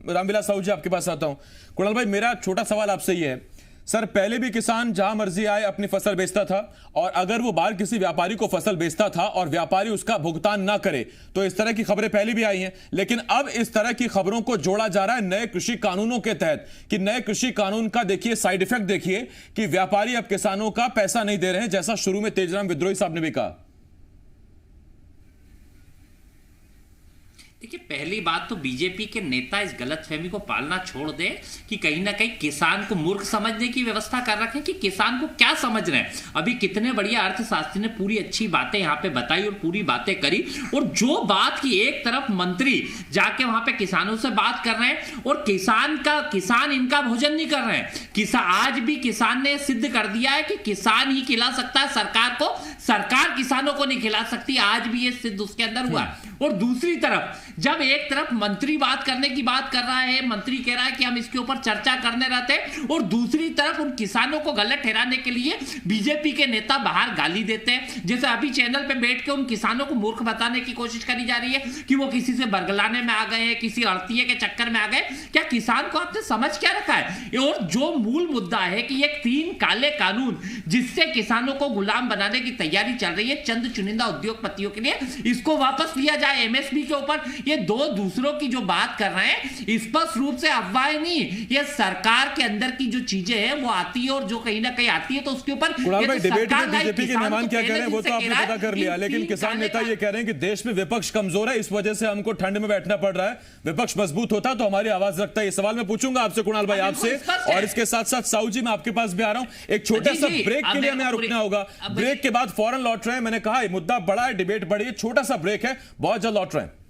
रामविलास साहू जी आपके पास आता हूं। कुणाल भाई, मेरा छोटा सवाल आपसे ये है, सर पहले भी किसान जहां मर्जी आए अपनी फसल बेचता था, और अगर वो बाहर किसी व्यापारी को फसल बेचता था और व्यापारी उसका भुगतान ना करे तो इस तरह की खबरें पहले भी आई हैं, लेकिन अब इस तरह की खबरों को जोड़ा जा रहा है नए कृषि कानूनों के तहत, कि नए कृषि कानून का देखिए साइड इफेक्ट देखिए कि व्यापारी अब किसानों का पैसा नहीं दे रहे हैं, जैसा शुरू में तेजराम विद्रोही साहब ने भी कहा। देखिए, पहली बात तो बीजेपी के नेता इस गलतफहमी को पालना छोड़ दें कि कहीं ना कहीं किसान को मूर्ख समझने की व्यवस्था कर रखे कि किसान को क्या समझ रहे हैं। अभी कितने बढ़िया अर्थशास्त्री ने पूरी अच्छी बातें यहाँ पे बताई और पूरी बातें करी, और जो बात की एक तरफ मंत्री जाके वहां पे किसानों से बात कर रहे हैं और किसान इनका भोजन नहीं कर रहे हैं। आज भी किसान ने सिद्ध कर दिया है कि किसान ही खिला सकता है सरकार को, सरकार किसानों को नहीं खिला सकती, आज भी ये सिद्ध उसके अंदर हुआ। और दूसरी तरफ जब एक तरफ मंत्री बात करने की बात कर रहा है, मंत्री कह रहा है कि हम इसके ऊपर चर्चा करने रहते हैं, और दूसरी तरफ उन किसानों को गलत ठहराने के लिए बीजेपी के नेता बाहर गाली देते हैं। जैसे अभी चैनल पे बैठ के उन किसानों को मूर्ख बताने की कोशिश करी जा रही है कि वो किसी से बरगलाने में आ गए हैं, किसी अड़तिये के चक्कर में आ गए। क्या किसान को आपने समझ क्या रखा है? और जो मूल मुद्दा है कि ये 3 काले कानून जिससे किसानों को गुलाम बनाने की तैयारी चल रही है चंद चुनिंदा उद्योगपतियों के लिए, इसको वापस लिया जाए। एमएसपी के ऊपर ये 2 दूसरों की जो बात कर रहे हैं स्पष्ट रूप से अफवाह नहीं, ये सरकार के अंदर की जो चीजें हैं वो आती है, और जो कहीं ना कहीं आती है तो उसके ऊपर डिबेट में बीजेपी के मेहमान क्या कह रहे हैं वो तो आपने पता कर लिया, लेकिन किसान नेता ये कह रहे हैं कि देश में विपक्ष कमजोर है, इस वजह से हमको ठंड में बैठना पड़ रहा है, विपक्ष मजबूत होता तो हमारी आवाज रखता है। ये सवाल मैं पूछूंगा आपसे कुणाल भाई, आपसे, और इसके साथ साथ साहू जी मैं आपके पास भी आ रहा हूं। एक छोटा सा ब्रेक के लिए हमें रुकना होगा, ब्रेक के बाद फौरन लौट रहे हैं। मैंने कहा मुद्दा बड़ा है, डिबेट बड़ी है, छोटा सा ब्रेक है, बहुत जल्द लौट रहे हैं।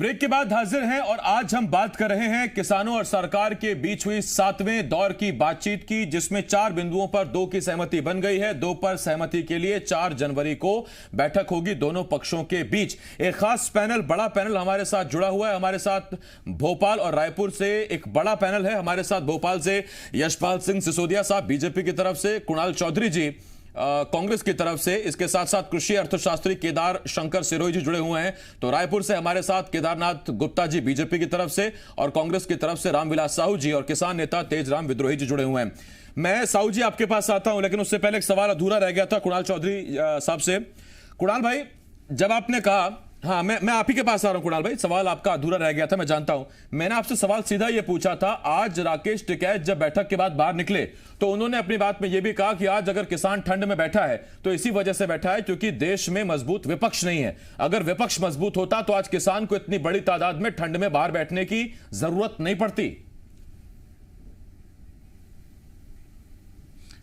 ब्रेक के बाद हाजिर हैं और आज हम बात कर रहे हैं किसानों और सरकार के बीच हुई 7वें दौर की बातचीत की, जिसमें 4 बिंदुओं पर 2 की सहमति बन गई है। 2 पर सहमति के लिए 4 जनवरी को बैठक होगी दोनों पक्षों के बीच। एक खास पैनल, बड़ा पैनल हमारे साथ जुड़ा हुआ है। हमारे साथ भोपाल और रायपुर से एक बड़ा पैनल है। हमारे साथ भोपाल से यशपाल सिंह सिसोदिया साहब बीजेपी की तरफ से, कुणाल चौधरी जी कांग्रेस की तरफ से, इसके साथ साथ कृषि अर्थशास्त्री केदार शंकर सिरोही जी जुड़े हुए हैं। तो रायपुर से हमारे साथ केदारनाथ गुप्ता जी बीजेपी की तरफ से और कांग्रेस की तरफ से रामविलास साहू जी और किसान नेता तेजराम विद्रोही जी जुड़े हुए हैं। मैं साहू जी आपके पास आता हूं, लेकिन उससे पहले एक सवाल अधूरा रह गया था कुणाल चौधरी साहब से। कुणाल भाई, जब आपने कहा, हाँ मैं आप ही के पास आ रहा हूं कुणाल भाई, सवाल आपका अधूरा रह गया था, मैं जानता हूं। मैंने आपसे सवाल सीधा यह पूछा था, आज राकेश टिकैत जब बैठक के बाद बाहर निकले तो उन्होंने अपनी बात में यह भी कहा कि आज अगर किसान ठंड में बैठा है तो इसी वजह से बैठा है क्योंकि देश में मजबूत विपक्ष नहीं है। अगर विपक्ष मजबूत होता तो आज किसान को इतनी बड़ी तादाद में ठंड में बाहर बैठने की जरूरत नहीं पड़ती।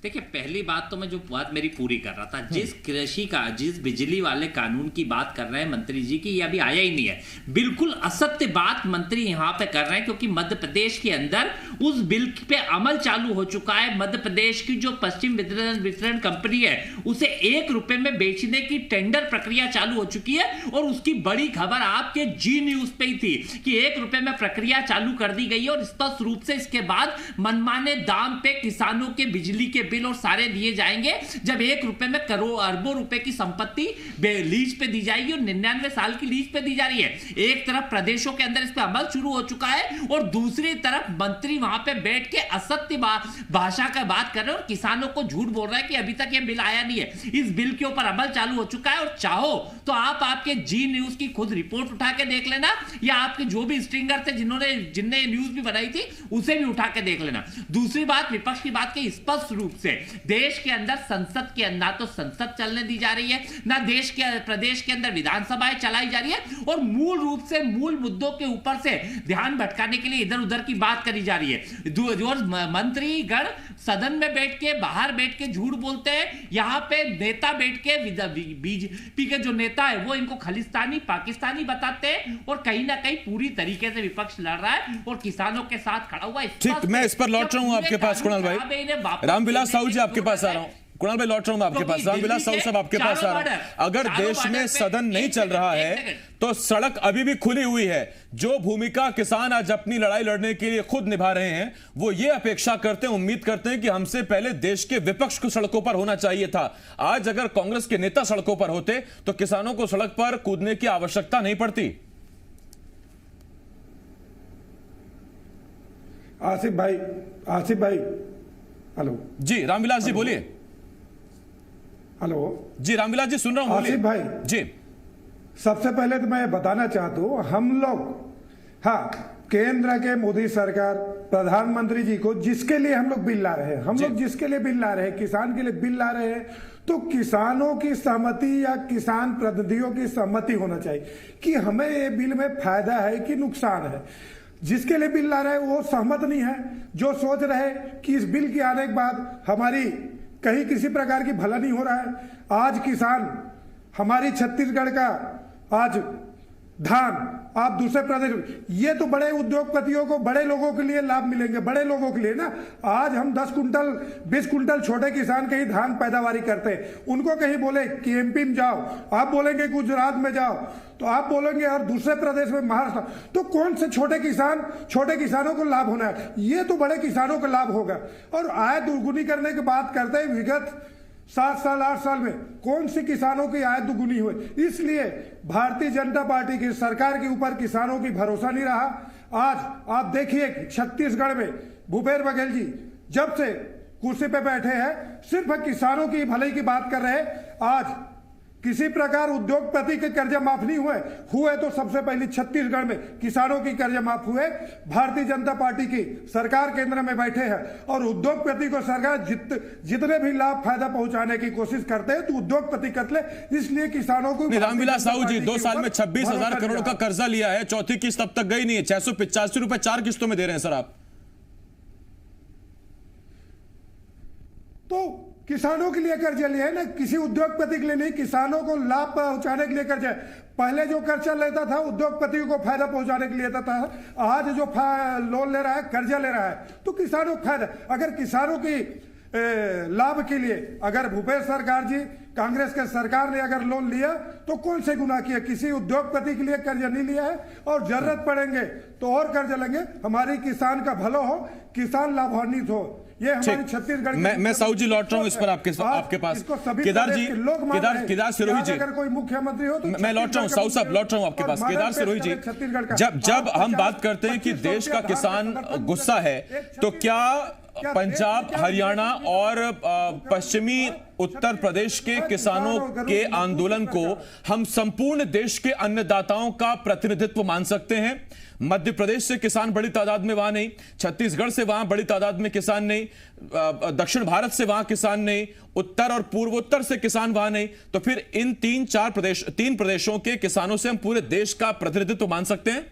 देखिए, पहली बात तो मैं जो बात मेरी पूरी कर रहा था, जिस बिजली वाले कानून की बात कर रहे हैं मंत्री जी की, ये अभी आया ही नहीं है। बिल्कुल असत्य बात मंत्री यहां पे कर रहे हैं, क्योंकि मध्य प्रदेश के अंदर उस बिल पे अमल चालू हो चुका है। मध्य प्रदेश की जो पश्चिम वितरण कंपनी है उसे 1 रुपए में बेचने की टेंडर प्रक्रिया चालू हो चुकी है। और उसकी बड़ी खबर आपके जी न्यूज पे ही थी कि 1 रुपए में प्रक्रिया चालू कर दी गई है और स्पष्ट रूप से इसके बाद मनमाने दाम पे किसानों के बिजली के बिल और सारे दिए जाएंगे। जब 1 रुपए में करोड़ अरबों रुपए की संपत्ति लीज पे दी जाएगी और 99 साल की लीज पे दी जा रही है। एक तरफ प्रदेशों के अंदर इस पे अमल शुरू हो चुका है और दूसरी तरफ मंत्री वहां पे बैठ के असत्य भाषा का बात कर रहे हैं और किसानों को झूठ बोल रहा है कि अभी तक ये बिल आया नहीं है। इस बिल के ऊपर अमल चालू हो चुका है और चाहो तो आप आपके जी न्यूज की खुद रिपोर्ट उठा के देख लेना, या आपके जो भी स्ट्रिंगर थे जिनने न्यूज भी बनाई थी उसे भी उठा के देख लेना। दूसरी बात, विपक्ष की बात की स्पष्ट रूप से देश के अंदर संसद के ना तो संसद चलने दी जा रही है, ना देश के प्रदेश के अंदर विधानसभाएं चलाई जा रही है और मूल रूप से मूल मुद्दों के ऊपर से ध्यान भटकाने के लिए इधर उधर की बात करी जा रही है। मंत्री गण सदन में बैठ के, बाहर बैठ के झूठ बोलते हैं। यहां पे नेता बैठ के, बीजेपी के जो नेता है वो इनको खालिस्तानी पाकिस्तानी बताते हैं और कहीं ना कहीं पूरी तरीके से विपक्ष लड़ रहा है और किसानों के साथ खड़ा हुआ है। ठीक, मैं इस पर लौट रहा हूं आपके पास कुणाल भाई। रामविलास साहू जी आपके पास आ रहा हूं। कुणाल भाई लौट रहा हूं मैं आपके पास। रामविलास साहू साहब आपके पास आ रहा हूं। अगर देश में सदन नहीं चल रहा है तो सड़क अभी भी खुली हुई है। जो भूमिका किसान आज अपनी लड़ाई लड़ने के लिए खुद निभा रहे हैं, वो ये अपेक्षा करते हैं, उम्मीद करते हैं कि हमसे पहले देश के विपक्ष को सड़कों पर होना चाहिए था। आज अगर कांग्रेस के नेता सड़कों पर होते तो किसानों को सड़क पर कूदने की आवश्यकता नहीं पड़ती। आसिफ भाई हेलो जी, रामविलास जी बोलिए। हेलो जी रामविलास जी सुन रहा हूं, आसिफ भाई जी। सबसे पहले तो मैं बताना चाहता हूं, हम लोग, हाँ, केंद्र के मोदी सरकार, प्रधानमंत्री जी को जिसके लिए हम लोग बिल ला रहे हैं, हम लोग जिसके लिए बिल ला रहे हैं, किसान के लिए बिल ला रहे हैं, तो किसानों की सहमति या किसान प्रतिनिधियों की सहमति होना चाहिए कि हमें ये बिल में फायदा है कि नुकसान है। जिसके लिए बिल ला रहे हैं वो सहमत नहीं है। जो सोच रहे कि इस बिल के आने के बाद हमारी कहीं किसी प्रकार की भला नहीं हो रहा है। आज किसान, हमारी छत्तीसगढ़ का आज धान आप दूसरे प्रदेश, ये तो बड़े उद्योगपतियों को, बड़े लोगों के लिए लाभ मिलेंगे, बड़े लोगों के लिए ना। आज हम 10 कुंटल 20 कुंटल छोटे किसान कहीं धान पैदावारी करते हैं, उनको कहीं बोले कि एमपी में जाओ, आप बोलेंगे गुजरात में जाओ, तो आप बोलेंगे और दूसरे प्रदेश में महाराष्ट्र, तो कौन से छोटे किसानों को लाभ होना है? ये तो बड़े किसानों को लाभ होगा। और आय दोगुनी करने की बात करते हैं, विगत 7 साल 8 साल में कौन सी किसानों की आय दुगुनी हुई? इसलिए भारतीय जनता पार्टी की सरकार के ऊपर किसानों की भरोसा नहीं रहा। आज आप देखिए छत्तीसगढ़ में भूपेश बघेल जी जब से कुर्सी पे बैठे हैं सिर्फ किसानों की भलाई की बात कर रहे हैं। आज किसी प्रकार उद्योगपति के कर्जे माफ नहीं हुए तो सबसे पहले छत्तीसगढ़ में किसानों की कर्जे माफ हुए। भारतीय जनता पार्टी की सरकार केंद्र में बैठे हैं और उद्योगपति को सरकार जितने भी लाभ फायदा पहुंचाने की कोशिश करते हैं तो उद्योगपति कतले, इसलिए किसानों को। रामविलास साहू जी 2 साल में 26,000 करोड़ का कर्जा लिया है, चौथी किस्त अब तक गई नहीं है, 685 रुपए 4 किस्तों में दे रहे हैं सर आप। तो किसानों के लिए कर्जा लिया है ना, किसी उद्योगपति के लिए नहीं, किसानों को लाभ पहुंचाने के लिए कर्जा है। पहले जो कर्जा लेता था उद्योगपतियों को फायदा पहुंचाने के लिए लेता था, आज जो लोन ले रहा है, कर्जा ले रहा है, तो किसानों को फायदा। अगर किसानों की लाभ के लिए अगर भूपेश सरकार जी, कांग्रेस के सरकार ने अगर लोन लिया तो कौन से गुनाह किया? किसी उद्योगपति के लिए कर्जा नहीं लिया है, और जरूरत पड़ेंगे तो और कर्जा लेंगे। हमारी किसान का भला हो, किसान लाभान्वित हो, ये हमारी छत्तीसगढ़। मैं साहू जी लौट रहा हूं इस पर आपके पास। केदार जी, केदार सिरोही जी, अगर कोई मुख्यमंत्री हो तो मैं लौट रहा हूं, साहू साहब लौट रहा हूं आपके पास। केदार सिरोही जी, जब हम बात करते हैं कि देश का किसान गुस्सा है, तो क्या पंजाब, हरियाणा और पश्चिमी उत्तर प्रदेश के किसानों के आंदोलन को हम संपूर्ण देश के अन्नदाताओं का प्रतिनिधित्व मान सकते हैं? मध्य प्रदेश से किसान बड़ी तादाद में वहां नहीं, छत्तीसगढ़ से वहां बड़ी तादाद में किसान नहीं, दक्षिण भारत से वहां किसान नहीं, उत्तर और पूर्वोत्तर से किसान वहां नहीं, तो फिर इन तीन प्रदेशों के किसानों से हम पूरे देश का प्रतिनिधित्व मान सकते हैं?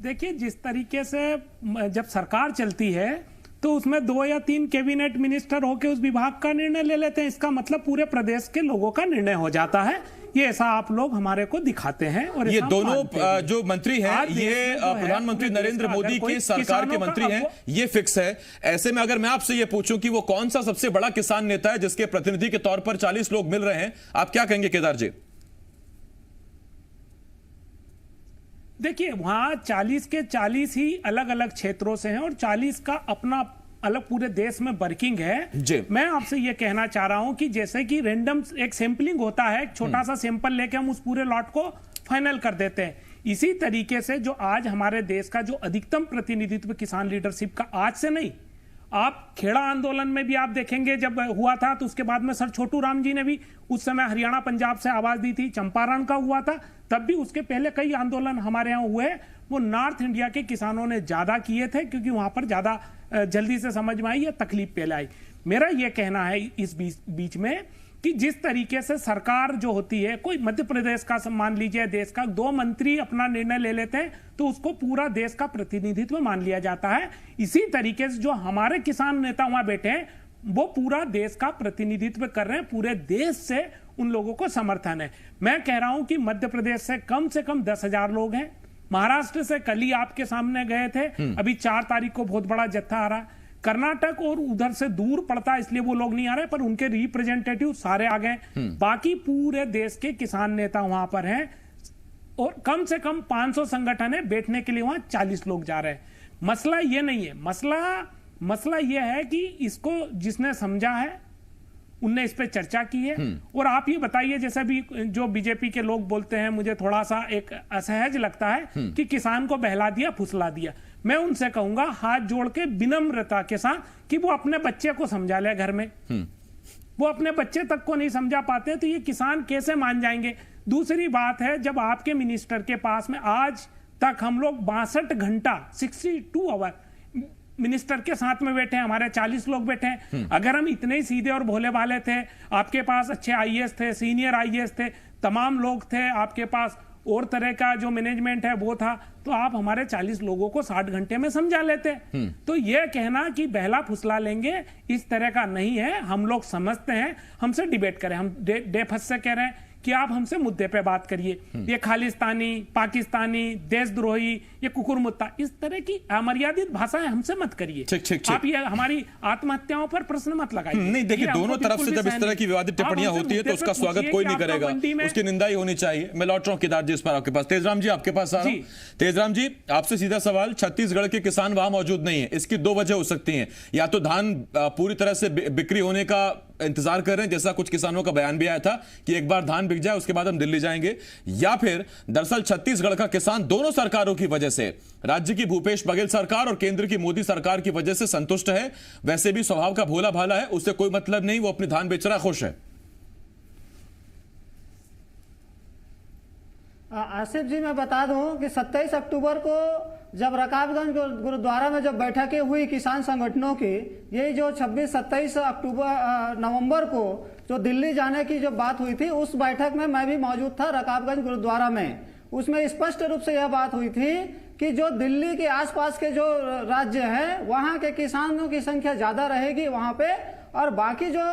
देखिए, जिस तरीके से जब सरकार चलती है तो उसमें 2 या 3 कैबिनेट मिनिस्टर होकर उस विभाग का निर्णय ले लेते हैं, इसका मतलब पूरे प्रदेश के लोगों का निर्णय हो जाता है। ये ऐसा आप लोग हमारे को दिखाते हैं। और ये दोनों जो मंत्री हैं, ये प्रधानमंत्री नरेंद्र मोदी की सरकार के मंत्री हैं, ये फिक्स है। ऐसे में अगर मैं आपसे ये पूछूं कि वो कौन सा सबसे बड़ा किसान नेता है जिसके प्रतिनिधि के तौर पर 40 लोग मिल रहे हैं, आप क्या कहेंगे केदार जी? देखिए, वहां 40 के 40 ही अलग अलग क्षेत्रों से हैं और 40 का अपना अलग पूरे देश में वर्किंग है। मैं आपसे यह कहना चाह रहा हूं कि जैसे कि रैंडम एक सैंपलिंग होता है, एक छोटा सा सैंपल लेके हम उस पूरे लॉट को फाइनल कर देते हैं, इसी तरीके से जो आज हमारे देश का जो अधिकतम प्रतिनिधित्व किसान लीडरशिप का, आज से नहीं, आप खेड़ा आंदोलन में भी आप देखेंगे जब हुआ था तो उसके बाद में सर छोटू राम जी ने भी उस समय हरियाणा पंजाब से आवाज दी थी, चंपारण का हुआ था, तब भी उसके पहले कई आंदोलन हमारे यहाँ हुए। वो नॉर्थ इंडिया के किसानों ने ज्यादा किए थे क्योंकि वहां पर ज्यादा जल्दी से समझ में आई या तकलीफ पहले आई। मेरा यह कहना है इस बीच में कि जिस तरीके से सरकार जो होती है, कोई मध्य प्रदेश का मान लीजिए, देश का 2 मंत्री अपना निर्णय ले लेते हैं तो उसको पूरा देश का प्रतिनिधित्व मान लिया जाता है। इसी तरीके से जो हमारे किसान नेता वहां बैठे हैं वो पूरा देश का प्रतिनिधित्व कर रहे हैं, पूरे देश से उन लोगों को समर्थन है। मैं कह रहा हूं कि मध्य प्रदेश से कम 10,000 लोग हैं, महाराष्ट्र से कल ही आपके सामने गए थे, अभी 4 तारीख को बहुत बड़ा जत्था आ रहा है। कर्नाटक और उधर से दूर पड़ता है इसलिए वो लोग नहीं आ रहे, पर उनके रिप्रेजेंटेटिव सारे आ गए। बाकी पूरे देश के किसान नेता वहां पर हैं और कम से कम 500 संगठन है, बैठने के लिए वहां 40 लोग जा रहे हैं। मसला ये नहीं है, मसला ये है कि इसको जिसने समझा है उनने इस पे चर्चा की है। और आप ये बताइए, जैसे भी जो बीजेपी के लोग बोलते हैं, मुझे थोड़ा सा एक असहज लगता है कि किसान को बहला दिया, फुसला दिया। मैं उनसे कहूंगा हाथ जोड़ के विनम्रता के साथ कि वो अपने बच्चे को समझा ले घर में। वो अपने बच्चे तक को नहीं समझा पाते तो ये किसान कैसे मान जाएंगे? दूसरी बात है, जब आपके मिनिस्टर के पास में आज तक हम लोग 62 घंटा 62 आवर मिनिस्टर के साथ में बैठे हैं, हमारे 40 लोग बैठे हैं। अगर हम इतने ही सीधे और भोले भाले थे, आपके पास अच्छे आईएएस थे, सीनियर आईएएस थे, तमाम लोग थे, आपके पास और तरह का जो मैनेजमेंट है वो था, तो आप हमारे 40 लोगों को 60 घंटे में समझा लेते। तो यह कहना कि बहला फुसला लेंगे, इस तरह का नहीं है। हम लोग समझते हैं, हमसे डिबेट करें। हम डेफस से कह रहे हैं कि आप हमसे मुद्दे पे बात करिए। ये खालिस्तानी, पाकिस्तानी, देशद्रोही, ये कुकुरमुत्ता, इस तरह की अमर्यादित भाषाएं हमसे मत करिए। आप ये हमारी आत्महत्याओं पर प्रश्न मत लगाइए। नहीं, देखिए, दोनों तरफ से जब इस तरह की विवादित टिप्पणियां होती है तो उसका स्वागत कोई नहीं करेगा, उसकी निंदा ही होनी चाहिए। मैं लौट रहा हूं केदार जी इस पर आपके पास। तेजराम जी आपके पास आ रहा हूं। तेजराम जी, आपसे सीधा सवाल, छत्तीसगढ़ के किसान वहां मौजूद नहीं है, इसकी 2 वजह हो सकती हैं। या तो धान पूरी तरह से बिक्री होने का इंतजार कर रहे हैं, जैसा कुछ किसानों का बयान भी आया था कि एक बार धान बिक जाए उसके बाद हम दिल्ली जाएंगे, या फिर दरअसल छत्तीसगढ़ का किसान दोनों सरकारों की वजह से, राज्य की भूपेश बघेल सरकार और केंद्र की मोदी सरकार की वजह से संतुष्ट है। वैसे भी स्वभाव का भोला भाला है, उससे कोई मतलब नहीं, वो अपनी धान बेच रहा, खुश है। आसिफ जी, मैं बता दूं कि 27 अक्टूबर को जब रकाबगंज गुरुद्वारा में जब बैठकें हुई किसान संगठनों की, यही जो 26-27 नवंबर को जो दिल्ली जाने की जो बात हुई थी, उस बैठक में मैं भी मौजूद था रकाबगंज गुरुद्वारा में। उसमें स्पष्ट रूप से यह बात हुई थी कि जो दिल्ली के आसपास के जो राज्य हैं वहाँ के किसानों की संख्या ज्यादा रहेगी वहाँ पे, और बाकी जो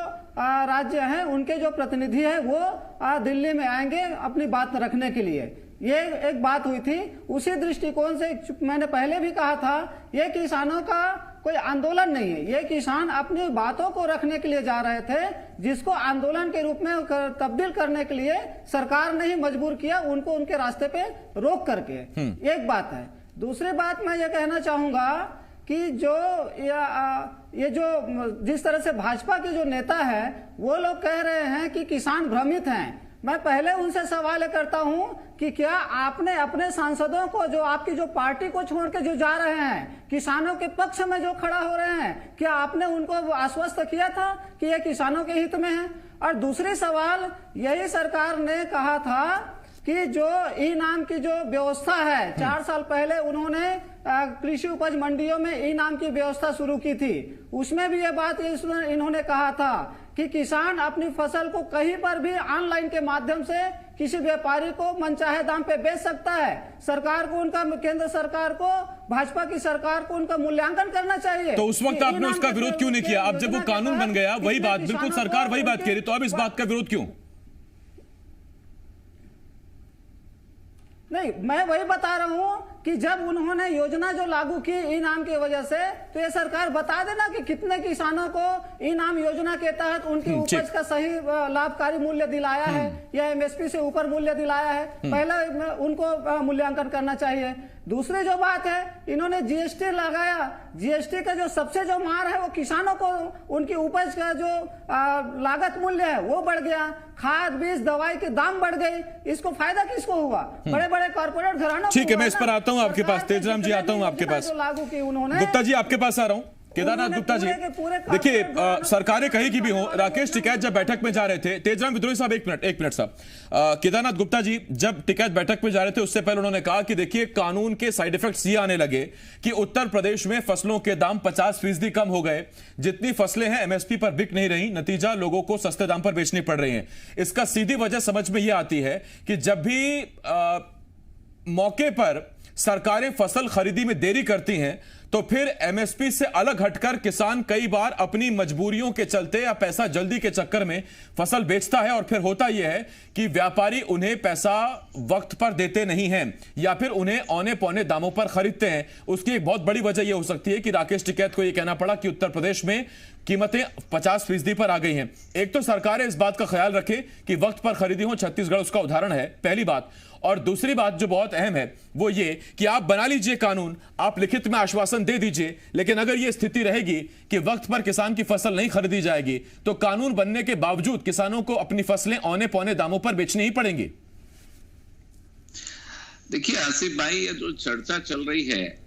राज्य हैं उनके जो प्रतिनिधि हैं वो दिल्ली में आएंगे अपनी बात रखने के लिए। ये एक बात हुई थी। उसी दृष्टिकोण से मैंने पहले भी कहा था, ये किसानों का कोई आंदोलन नहीं है, ये किसान अपनी बातों को रखने के लिए जा रहे थे, जिसको आंदोलन के रूप में तब्दील करने के लिए सरकार ने ही मजबूर किया उनको उनके रास्ते पे रोक करके। एक बात है। दूसरी बात मैं ये कहना चाहूंगा कि जो ये जो जिस तरह से भाजपा के जो नेता है वो लोग कह रहे हैं कि किसान भ्रमित हैं, मैं पहले उनसे सवाल करता हूं कि क्या आपने अपने सांसदों को, जो आपकी जो पार्टी को छोड़ के जो जा रहे हैं, किसानों के पक्ष में जो खड़ा हो रहे हैं, क्या आपने उनको आश्वस्त किया था कि ये किसानों के हित में है? और दूसरी सवाल, यही सरकार ने कहा था कि जो ई नाम की जो व्यवस्था है, 4 साल पहले उन्होंने कृषि उपज मंडियों में ई नाम की व्यवस्था शुरू की थी, उसमें भी ये बात इन्होंने कहा था कि किसान अपनी फसल को कहीं पर भी ऑनलाइन के माध्यम से किसी व्यापारी को मनचाहे दाम पे बेच सकता है। सरकार को उनका, केंद्र सरकार को, भाजपा की सरकार को उनका मूल्यांकन करना चाहिए। तो उस वक्त आपने उसका विरोध क्यों नहीं किया? अब जब वो कानून बन गया, वही बात, बिल्कुल सरकार वही बात कह रही, तो अब इस बात का विरोध क्यों? नहीं, मैं वही बता रहा हूं कि जब उन्होंने योजना जो लागू की इनाम की वजह से, तो ये सरकार बता देना कि कितने किसानों को इनाम योजना के तहत उनकी उपज का सही लाभकारी मूल्य दिलाया है या एमएसपी से ऊपर मूल्य दिलाया है। पहला उनको मूल्यांकन करना चाहिए। दूसरी जो बात है, इन्होंने जीएसटी लगाया, जीएसटी का जो सबसे जो मार है वो किसानों को, उनकी उपज का जो लागत मूल्य है वो बढ़ गया, खाद बीज दवाई के दाम बढ़ गए, इसको फायदा किसको हुआ? बड़े बड़े कॉर्पोरेट घरानों। ठीक है, मैं इस पर आता हूं आपके पास, तेजराम जी आता हूं आपके पास, लागू की उन्होंने। गुप्ता जी आपके पास आ रहा हूं। केदारनाथ गुप्ता जी, देखिए सरकारें कहीं की भी हो, राकेश टिकैत जब बैठक में जा रहे थे, तेजराम विद्रोही साहब एक मिनट साहब, केदारनाथ गुप्ता जी जब टिकैत बैठक में जा रहे थे उससे पहले उन्होंने कहा कि देखिए कानून के साइड इफेक्ट्स ये आने लगे कि उत्तर प्रदेश में फसलों के दाम 50% कम हो गए, जितनी फसलें हैं एमएसपी पर बिक नहीं रही, नतीजा लोगों को सस्ते दाम पर बेचनी पड़ रही हैं। इसका सीधी वजह समझ में यह आती है कि जब भी मौके पर सरकारें फसल खरीदी में देरी करती हैं तो फिर एमएसपी से अलग हटकर किसान कई बार अपनी मजबूरियों के चलते या पैसा जल्दी के चक्कर में फसल बेचता है, और फिर होता यह है कि व्यापारी उन्हें पैसा वक्त पर देते नहीं हैं या फिर उन्हें औने पौने दामों पर खरीदते हैं। उसकी एक बहुत बड़ी वजह यह हो सकती है कि राकेश टिकैत को यह कहना पड़ा कि उत्तर प्रदेश में कीमतें 50% पर आ गई हैं। एक तो सरकारें इस बात का ख्याल रखें कि वक्त पर खरीदी हो, छत्तीसगढ़ उसका उदाहरण है, पहली बात। और दूसरी बात जो बहुत अहम है वो ये कि आप बना लीजिए कानून, आप लिखित में आश्वासन दे दीजिए, लेकिन अगर यह स्थिति रहेगी कि वक्त पर किसान की फसल नहीं खरीदी जाएगी तो कानून बनने के बावजूद किसानों को अपनी फसलें औने पौने दामों पर बेचनी ही पड़ेंगी। देखिए आसिफ भाई, ये जो चर्चा चल रही है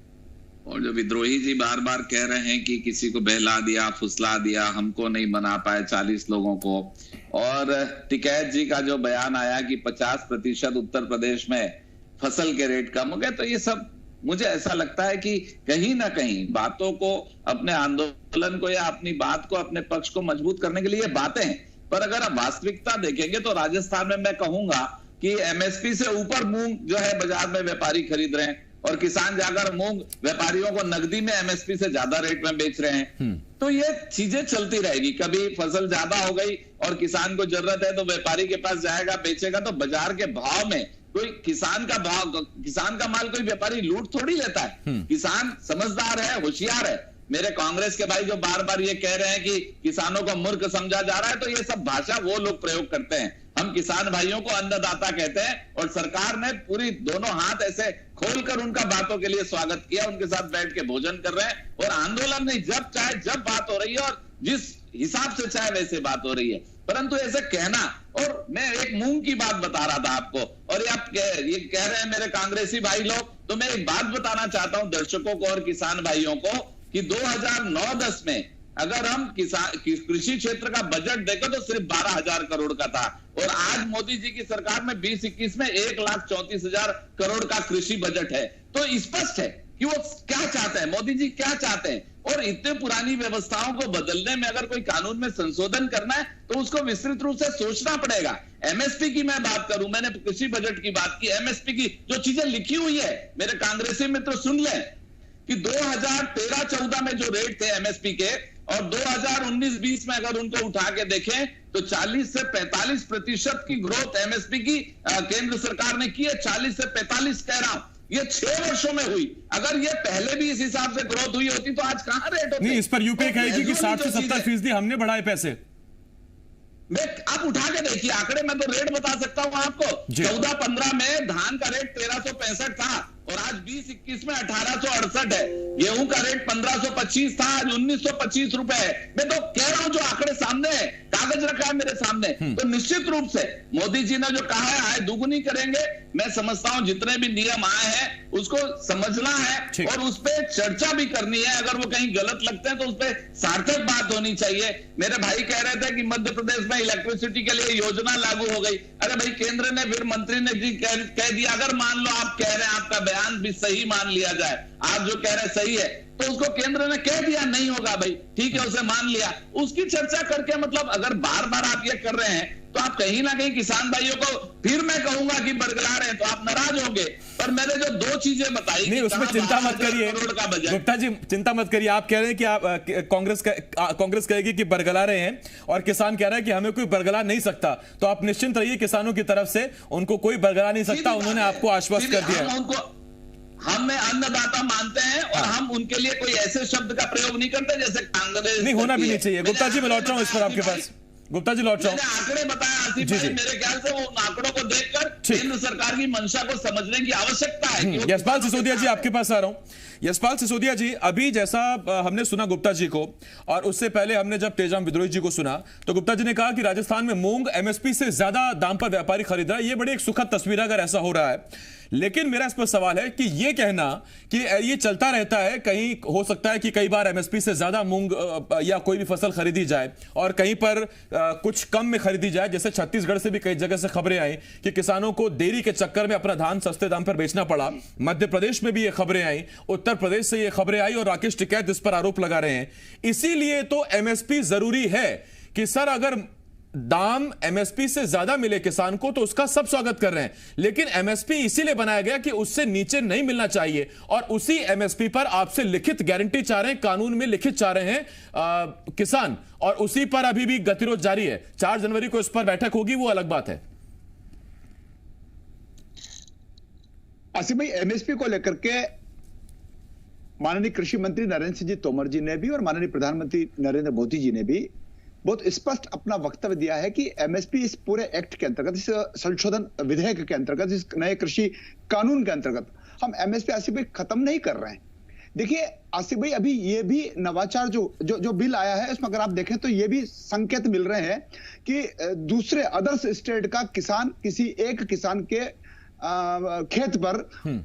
और जो विद्रोही जी बार बार कह रहे हैं कि किसी को बहला दिया, फुसला दिया, हमको नहीं बना पाए 40 लोगों को, और टिकैत जी का जो बयान आया कि 50% उत्तर प्रदेश में फसल के रेट कम हो गए, तो ये सब मुझे ऐसा लगता है कि कहीं ना कहीं बातों को, अपने आंदोलन को या अपनी बात को, अपने पक्ष को मजबूत करने के लिए ये बातें हैं। पर अगर आप वास्तविकता देखेंगे तो राजस्थान में मैं कहूंगा कि एमएसपी से ऊपर मूंग जो है बाजार में व्यापारी खरीद रहे हैं, और किसान जाकर मूंग व्यापारियों को नकदी में एमएसपी से ज्यादा रेट में बेच रहे हैं। तो ये चीजें चलती रहेगी। कभी फसल ज्यादा हो गई और किसान को जरूरत है तो व्यापारी के पास जाएगा, बेचेगा, तो बाजार के भाव में कोई किसान का माल कोई व्यापारी लूट थोड़ी लेता है। किसान समझदार है, होशियार है। मेरे कांग्रेस के भाई जो बार बार ये कह रहे हैं कि किसानों को मूर्ख समझा जा रहा है, तो ये सब भाषा वो लोग प्रयोग करते हैं। हम किसान भाइयों को अन्नदाता कहते हैं, और सरकार ने पूरी दोनों हाथ ऐसे खोलकर उनका बातों के लिए स्वागत किया, उनके साथ बैठ के भोजन कर रहे हैं, और आंदोलन नहीं, जब चाहे जब बात हो रही है और जिस हिसाब से चाहे वैसे बात हो रही है। परंतु ऐसे कहना, और मैं एक मूंग की बात बता रहा था आपको, और ये कह रहे हैं मेरे कांग्रेसी भाई लोग, तो मैं एक बात बताना चाहता हूं दर्शकों को और किसान भाइयों को कि 2009-10 में अगर हम कृषि क्षेत्र का बजट देखें तो सिर्फ 12,000 करोड़ का था, और आज मोदी जी की सरकार में 2021 में 1,34,000 करोड़ का कृषि बजट है। तो स्पष्ट है कि वो क्या चाहते हैं, मोदी जी क्या चाहते हैं। और इतने पुरानी व्यवस्थाओं को बदलने में अगर कोई कानून में संशोधन करना है तो उसको विस्तृत रूप से सोचना पड़ेगा। एमएसपी की मैं बात करूं, मैंने कृषि बजट की बात की, एमएसपी की जो चीजें लिखी हुई है, मेरे कांग्रेसी मित्र सुन लें कि 2013-14 में जो रेट थे एमएसपी के और 2019-20 में अगर उनको उठा के देखें तो 40 से 45% की ग्रोथ एमएसपी की केंद्र सरकार ने की है। 40 से 45 कह रहा हूं, ये 6 वर्षों में हुई। अगर ये पहले भी इस हिसाब से ग्रोथ हुई होती तो आज कहां रेट होते? नहीं, इस पर यूपीए कहेगी कि 60 से 70% हमने बढ़ाए पैसे। आप उठा के देखिए आंकड़े, मैं तो रेट बता सकता हूं आपको। 14-15 में धान का रेट 1365 था और आज 20-21 में 1868 है। गेहूं का रेट 1525 था, आज 1925 रुपए है। मैं तो कह रहा हूं जो आंकड़े सामने है, कागज रखा है मेरे सामने। तो निश्चित रूप से मोदी जी ने जो कहा है आय दुगुनी करेंगे, मैं समझता हूं जितने भी नियम आए हैं उसको समझना है और उस पर चर्चा भी करनी है। अगर वो कहीं गलत लगते हैं तो उस पर सार्थक बात होनी चाहिए। मेरे भाई कह रहे थे कि मध्य प्रदेश में इलेक्ट्रिसिटी के लिए योजना लागू हो गई। अरे भाई केंद्र ने, फिर मंत्री ने जी कह दिया, अगर मान लो आप कह रहे हैं, आपका बयान भी सही मान लिया जाए, आप जो कह रहे हैं सही है, तो उसको केंद्र ने कह दिया नहीं होगा भाई, ठीक है, उसे मान लिया, उसकी चर्चा करके, मतलब अगर बार बार आप ये कर रहे हैं तो आप कहीं ना कहीं किसान भाइयों को फिर मैं कहूंगा कि बरगला रहे हैं तो आप नाराज होंगे। पर मैंने जो 2 चीजें बताई, नहीं उसमें चिंता मत करिए गुप्ता जी, चिंता मत करिए। आप कह रहे हैं कि आप कांग्रेस कहेगी कि बरगला रहे हैं और किसान कह रहा है कि हमें कोई बरगला नहीं सकता, तो आप निश्चिंत रहिए, किसानों की तरफ से उनको कोई बरगला नहीं सकता, उन्होंने आपको आश्वस्त कर दिया। हमें अन्नदाता मानते हैं और हम उनके लिए कोई ऐसे शब्द का प्रयोग नहीं करते जैसे कांग्रेस नहीं होना भी नहीं चाहिए। गुप्ता जी मैं लौट रहा हूं इस पर आपके पास। गुप्ता जी लौट रहा हूं। आंकड़े बताया आसिफ भाई, मेरे ख्याल से वो आंकड़ों को देखकर केंद्र सरकार की मंशा को समझने की आवश्यकता है। यशपाल सिसोदिया जी आपके पास आ रहा हूं। यशपाल सिसोदिया जी, अभी जैसा हमने सुना गुप्ता जी को और उससे पहले हमने जब तेजाब विद्रोही जी को सुना तो गुप्ता जी ने कहा कि राजस्थान में मूंग एमएसपी से ज्यादा दाम पर व्यापारी खरीद रहा है। ये बड़ी एक सुखद तस्वीर अगर ऐसा हो रहा है, लेकिन मेरा इस पर सवाल है कि ये कहना कि ये चलता रहता है, कहीं हो सकता है कि कई बार एमएसपी से ज्यादा मूंग या कोई भी फसल खरीदी जाए और कहीं पर कुछ कम में खरीदी जाए, जैसे छत्तीसगढ़ से भी कई जगह से खबरें आई कि किसानों को देरी के चक्कर में अपना धान सस्ते दाम पर बेचना पड़ा। मध्य प्रदेश में भी ये खबरें आई, उत्तर प्रदेश से ये खबरें आई और राकेश टिकैत इस पर आरोप लगा रहे हैं। इसीलिए तो एमएसपी जरूरी है कि सर अगर दाम एमएसपी से ज्यादा मिले किसान को तो उसका सब स्वागत कर रहे हैं, लेकिन एमएसपी इसीलिए बनाया गया कि उससे नीचे नहीं मिलना चाहिए और उसी एमएसपी पर आपसे लिखित गारंटी चाह रहे हैं, कानून में लिखित चाह रहे हैं किसान, और उसी पर अभी भी गतिरोध जारी है। 4 जनवरी को इस पर बैठक होगी, वो अलग बात है। आसिफ भाई, एमएसपी को लेकर के माननीय कृषि मंत्री नरेंद्र सिंह जी तोमर जी ने भी और माननीय प्रधानमंत्री नरेंद्र मोदी जी ने भी बहुत स्पष्ट अपना वक्तव्य दिया है कि एमएसपी इस पूरे एक्ट के अंतर्गत, इस संशोधन विधेयक के अंतर्गत, इस नए कृषि कानून के अंतर्गत हम एमएसपी आसिफ भाई खत्म नहीं कर रहे हैं। देखिए आसिफ भाई, अभी ये भी नवाचार जो बिल आया है उसमें अगर आप देखें तो ये भी संकेत मिल रहे हैं कि दूसरे अदर्स स्टेट का किसान किसी एक किसान के खेत पर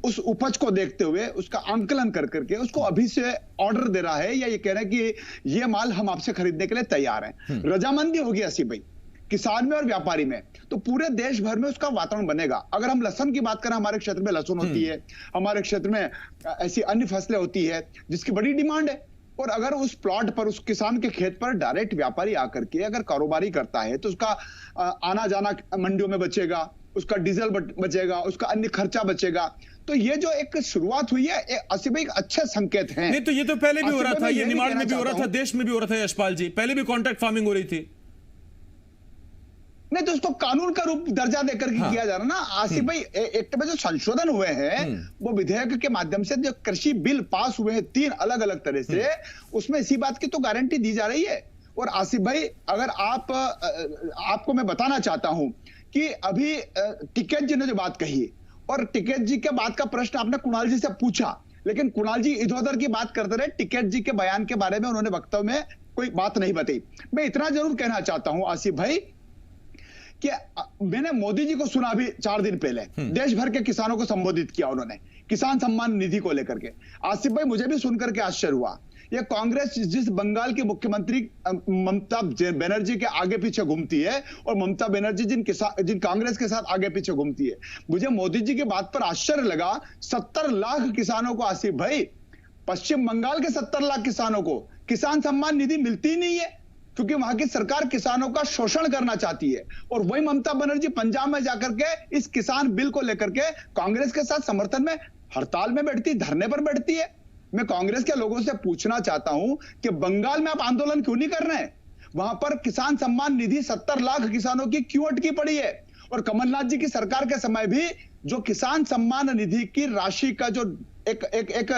उस उपज को देखते हुए उसका आंकलन कर करके उसको अभी से ऑर्डर दे रहा है या ये कह रहा है कि ये माल हम आपसे खरीदने के लिए तैयार हैं। रजामंदी होगी आसिफ भाई किसान में और व्यापारी में, तो पूरे देश भर में उसका वातावरण बनेगा। अगर हम लहसुन की बात करें, हमारे क्षेत्र में लहसुन होती है, हमारे क्षेत्र में ऐसी अन्य फसलें होती है जिसकी बड़ी डिमांड है, और अगर उस प्लॉट पर, उस किसान के खेत पर डायरेक्ट व्यापारी आकर के अगर कारोबारी करता है तो उसका आना जाना मंडियों में बचेगा, उसका डीजल बचेगा, उसका अन्य खर्चा बचेगा। तो ये जो एक शुरुआत हुई है आसिफ भाई, एक अच्छे संकेत हैं। नहीं तो ये तो पहले भी हो रहा था, ये निमाड़ में भी हो रहा था, देश में भी हो रहा था यशपाल जी, पहले भी कॉन्ट्रैक्ट फार्मिंग हो रही थी। नहीं तो उसको कानून का रूप दर्जा देकर के किया जा रहा ना आसिफ भाई। एक में जो संशोधन हुए हैं वो विधेयक के माध्यम से जो कृषि बिल पास हुए हैं 3 अलग अलग तरह से, उसमें इसी बात की तो गारंटी दी जा रही है। और आसिफ भाई, अगर आपको मैं बताना चाहता हूं कि अभी टिकैत जी ने जो बात कही, और टिकैत जी के बात का प्रश्न आपने कुणाल जी से पूछा, लेकिन कुणाल जी इधर उधर की बात करते रहे, टिकैत जी के बयान के बारे में उन्होंने वक्तव्य में कोई बात नहीं बताई। मैं इतना जरूर कहना चाहता हूं आसिफ भाई कि मैंने मोदी जी को सुना अभी 4 दिन पहले, देश भर के किसानों को संबोधित किया उन्होंने किसान सम्मान निधि को लेकर के। आसिफ भाई, मुझे भी सुनकर के आश्चर्य हुआ। ये कांग्रेस जिस बंगाल की मुख्यमंत्री ममता बनर्जी के आगे पीछे घूमती है और ममता बनर्जी जिन कांग्रेस के साथ आगे पीछे घूमती है, मुझे मोदी जी की बात पर आश्चर्य लगा। 70 लाख किसानों को आसिफ भाई, पश्चिम बंगाल के 70 लाख किसानों को किसान सम्मान निधि मिलती नहीं है। क्योंकि वहां की सरकार किसानों का शोषण करना चाहती है। और वही ममता बनर्जी पंजाब में जाकर के इस किसान बिल को लेकर के कांग्रेस के साथ समर्थन में हड़ताल में बैठती, धरने पर बैठती है। मैं कांग्रेस के लोगों से पूछना चाहता हूं कि बंगाल में आप आंदोलन क्यों नहीं कर रहे हैं? वहां पर किसान सम्मान निधि 70 लाख किसानों की क्यों अटकी पड़ी है? और कमलनाथ जी की सरकार के समय भी जो किसान सम्मान निधि की राशि का जो एक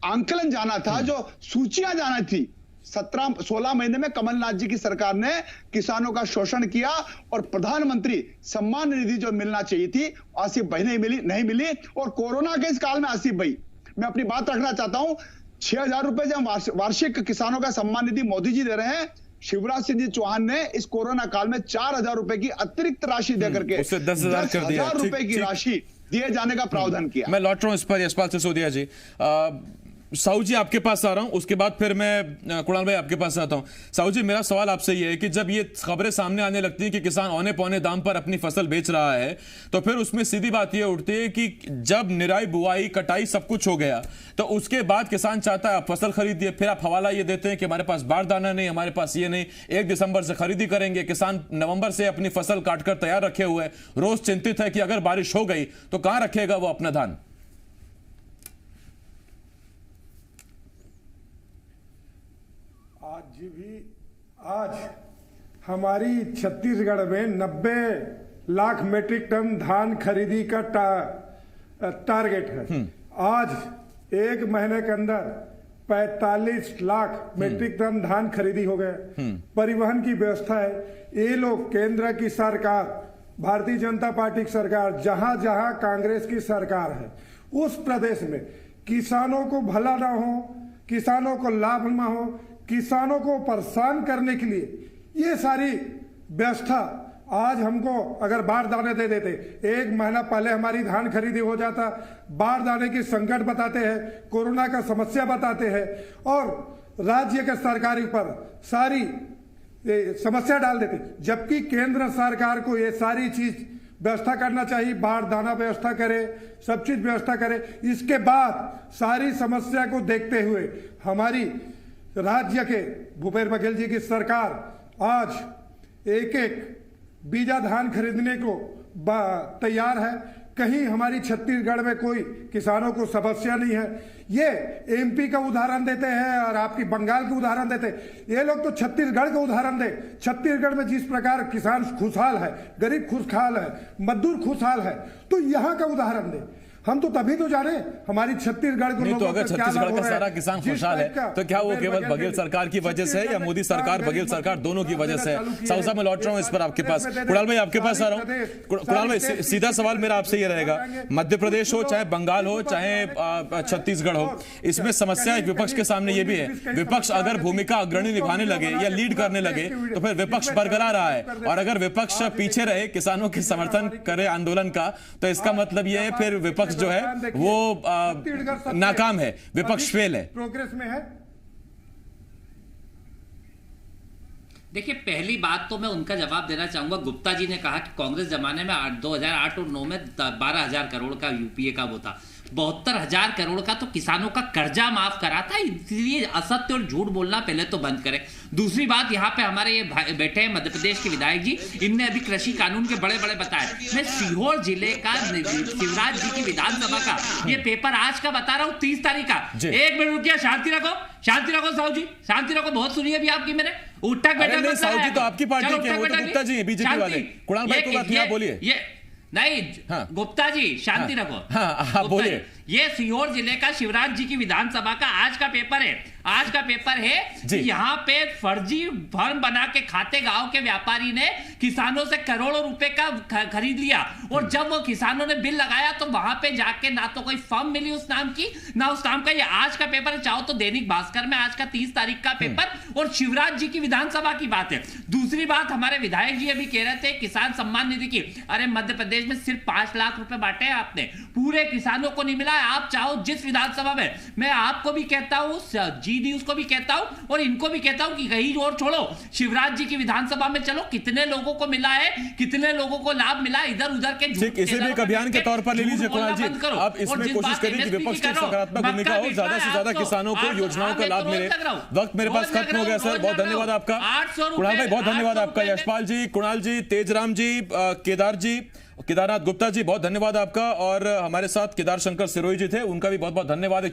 आंकलन जाना था, जो सूचियां जाना थी, 16 महीने में कमलनाथ जी की सरकार ने किसानों का शोषण किया और प्रधानमंत्री सम्मान निधि जो मिलना चाहिए थी आसिफ भाई नहीं मिली। और कोरोना के इस काल में आसिफ भाई, मैं अपनी बात रखना चाहता हूं, 6,000 रुपए जब वार्षिक किसानों का सम्मान निधि मोदी जी दे रहे हैं, शिवराज सिंह जी चौहान ने इस कोरोना काल में 4,000 रुपए की अतिरिक्त राशि देकर के उसे 10,000 कर दिया, 10,000 रुपए की राशि दिए जाने का प्रावधान किया। मैं लौट रहा हूं इस पर यशपाल सिसोदिया जी। साहू जी आपके पास आ रहा हूं, उसके बाद फिर मैं कुणाल भाई आपके पास आता हूं। साहू जी, मेरा सवाल आपसे ये है कि जब ये खबरें सामने आने लगती हैं कि किसान औने पौने दाम पर अपनी फसल बेच रहा है, तो फिर उसमें सीधी बात ये उठती है कि जब निराई बुआई कटाई सब कुछ हो गया तो उसके बाद किसान चाहता है आप फसल खरीदिए, फिर आप हवाला ये देते हैं कि हमारे पास बारदाना नहीं, हमारे पास ये नहीं, 1 दिसंबर से खरीदी करेंगे। किसान नवंबर से अपनी फसल काटकर तैयार रखे हुए है, रोज चिंतित है कि अगर बारिश हो गई तो कहां रखेगा वो अपना धान? आज हमारी छत्तीसगढ़ में 90 लाख मीट्रिक टन धान खरीदी का टारगेट है। आज एक महीने के अंदर 45 लाख मीट्रिक टन धान खरीदी हो गए। परिवहन की व्यवस्था है। ये लोग केंद्र की सरकार, भारतीय जनता पार्टी की सरकार, जहां जहां कांग्रेस की सरकार है उस प्रदेश में किसानों को भला ना हो, किसानों को लाभ ना हो, किसानों को परेशान करने के लिए ये सारी व्यवस्था आज हमको अगर बारदाने दे देते, 1 महीना पहले हमारी धान खरीदी हो जाता। बारदाने की संकट बताते हैं, कोरोना का समस्या बताते हैं और राज्य के सरकारी पर सारी समस्या डाल देते, जबकि केंद्र सरकार को ये सारी चीज व्यवस्था करना चाहिए। बारदाना व्यवस्था करे, सब चीज व्यवस्था करे। इसके बाद सारी समस्या को देखते हुए हमारी राज्य के भूपेश बघेल जी की सरकार आज एक बीजा धान खरीदने को तैयार है। कहीं हमारी छत्तीसगढ़ में कोई किसानों को समस्या नहीं है। ये एमपी का उदाहरण देते हैं और आपकी बंगाल का उदाहरण देते हैं। ये लोग तो छत्तीसगढ़ का उदाहरण दे। छत्तीसगढ़ में जिस प्रकार किसान खुशहाल है, गरीब खुशहाल है, मजदूर खुशहाल है, तो यहाँ का उदाहरण दे। हम तो तभी तो जाने हमारी छत्तीसगढ़ को। नहीं तो अगर छत्तीसगढ़ का सारा किसान खुशहाल है तो क्या वो केवल बघेल सरकार की वजह से है या मोदी सरकार बघेल सरकार दोनों की वजह से है? साहू साहब मैं लौट रहा हूं इस पर आपके पास। कुणाल भाई आपके पास आ रहा हूं। कुणाल भाई सीधा सवाल मेरा आपसे ये रहेगा, मध्य प्रदेश हो चाहे बंगाल हो चाहे छत्तीसगढ़ हो, इसमें समस्या विपक्ष के सामने ये भी है। विपक्ष अगर भूमिका अग्रणी निभाने लगे या लीड करने लगे तो फिर विपक्ष बरकरार रहा है, और अगर विपक्ष पीछे रहे, किसानों के समर्थन करे आंदोलन का, तो इसका मतलब यह है फिर विपक्ष जो है वो नाकाम है, विपक्ष फेल है, प्रोग्रेस में है। देखिए, पहली बात तो मैं उनका जवाब देना चाहूंगा। गुप्ता जी ने कहा कि कांग्रेस जमाने में 2008 और 9 में 12,000 करोड़ का यूपीए का वो था, 72,000 करोड़ का तो किसानों का कर्जा माफ करा था। इसलिए असत्य और झूठ बोलना पहले तो बंद करें। दूसरी बात, यहाँ पे हमारे ये बैठे हैं मध्य प्रदेश के विधायक जी, इनने अभी कृषि कानून के बड़े बड़े बताए। मैं सीहोर जिले का शिवराज जी की विधानसभा का ये पेपर आज का बता रहा हूँ, 30 तारीख का। 1 मिनट रुकिए, शांति रखो, शांति रखो साहू जी, शांति रखो। बहुत सुनिए अभी आपकी मैंने उठक बैठक। साहू जी तो आपकी पार्टी के, वो तो गुप्ता जी हैं बीजेपी वाले। कुणाल भाई को बात बोलिए। ये नहीं, हाँ, गुप्ता जी शांति रखो। हाँ, बोलिए। ये सीहोर जिले का शिवराज जी की विधानसभा का आज का पेपर है। आज का पेपर है कि यहाँ पे फर्जी फर्म बना के खाते गांव के व्यापारी ने किसानों से करोड़ों रुपए का खरीद लिया, और जब वो किसानों ने बिल लगाया तो वहां पे जाके ना तो कोई फर्म मिली उस नाम की, ना उस नाम का। ये आज का पेपर है, चाहो तो दैनिक भास्कर में आज का 30 तारीख का पेपर, और शिवराज जी की विधानसभा की बात है। दूसरी बात, हमारे विधायक जी अभी कह रहे थे किसान सम्मान निधि की। अरे मध्य प्रदेश में सिर्फ 5 लाख रुपए बांटे हैं आपने, पूरे किसानों को नहीं मिला है, आप चाहो जिस विधानसभा में, मैं आपको भी कहता हूं, जी न्यूज को भी कहता हूं और इनको भी कहता हूं कि कहीं और छोड़ो, शिवराज जी की विधानसभा में चलो, कितने लोगों को मिला है, कितने लोगों को लाभ मिला, इधर उधर के ठीक, इसे भी एक अभियान के तौर पर ले लीजिए कुणाल जी, आप इसमें कोशिश करिए कि विपक्ष की सकारात्मक भूमिका हो, ज्यादा से ज्यादा किसानों को योजनाओं का लाभ मिले। वक्त मेरे पास खत्म हो गया सर, बहुत धन्यवाद आपका कुणाल भाई, बहुत धन्यवाद आपका, यशपाल जी, कुणाल जी, तेजराम जी, केदारनाथ गुप्ता जी, बहुत धन्यवाद आपका, और हमारे साथ केदार शंकर सिरोही जी थे, उनका भी बहुत बहुत धन्यवाद।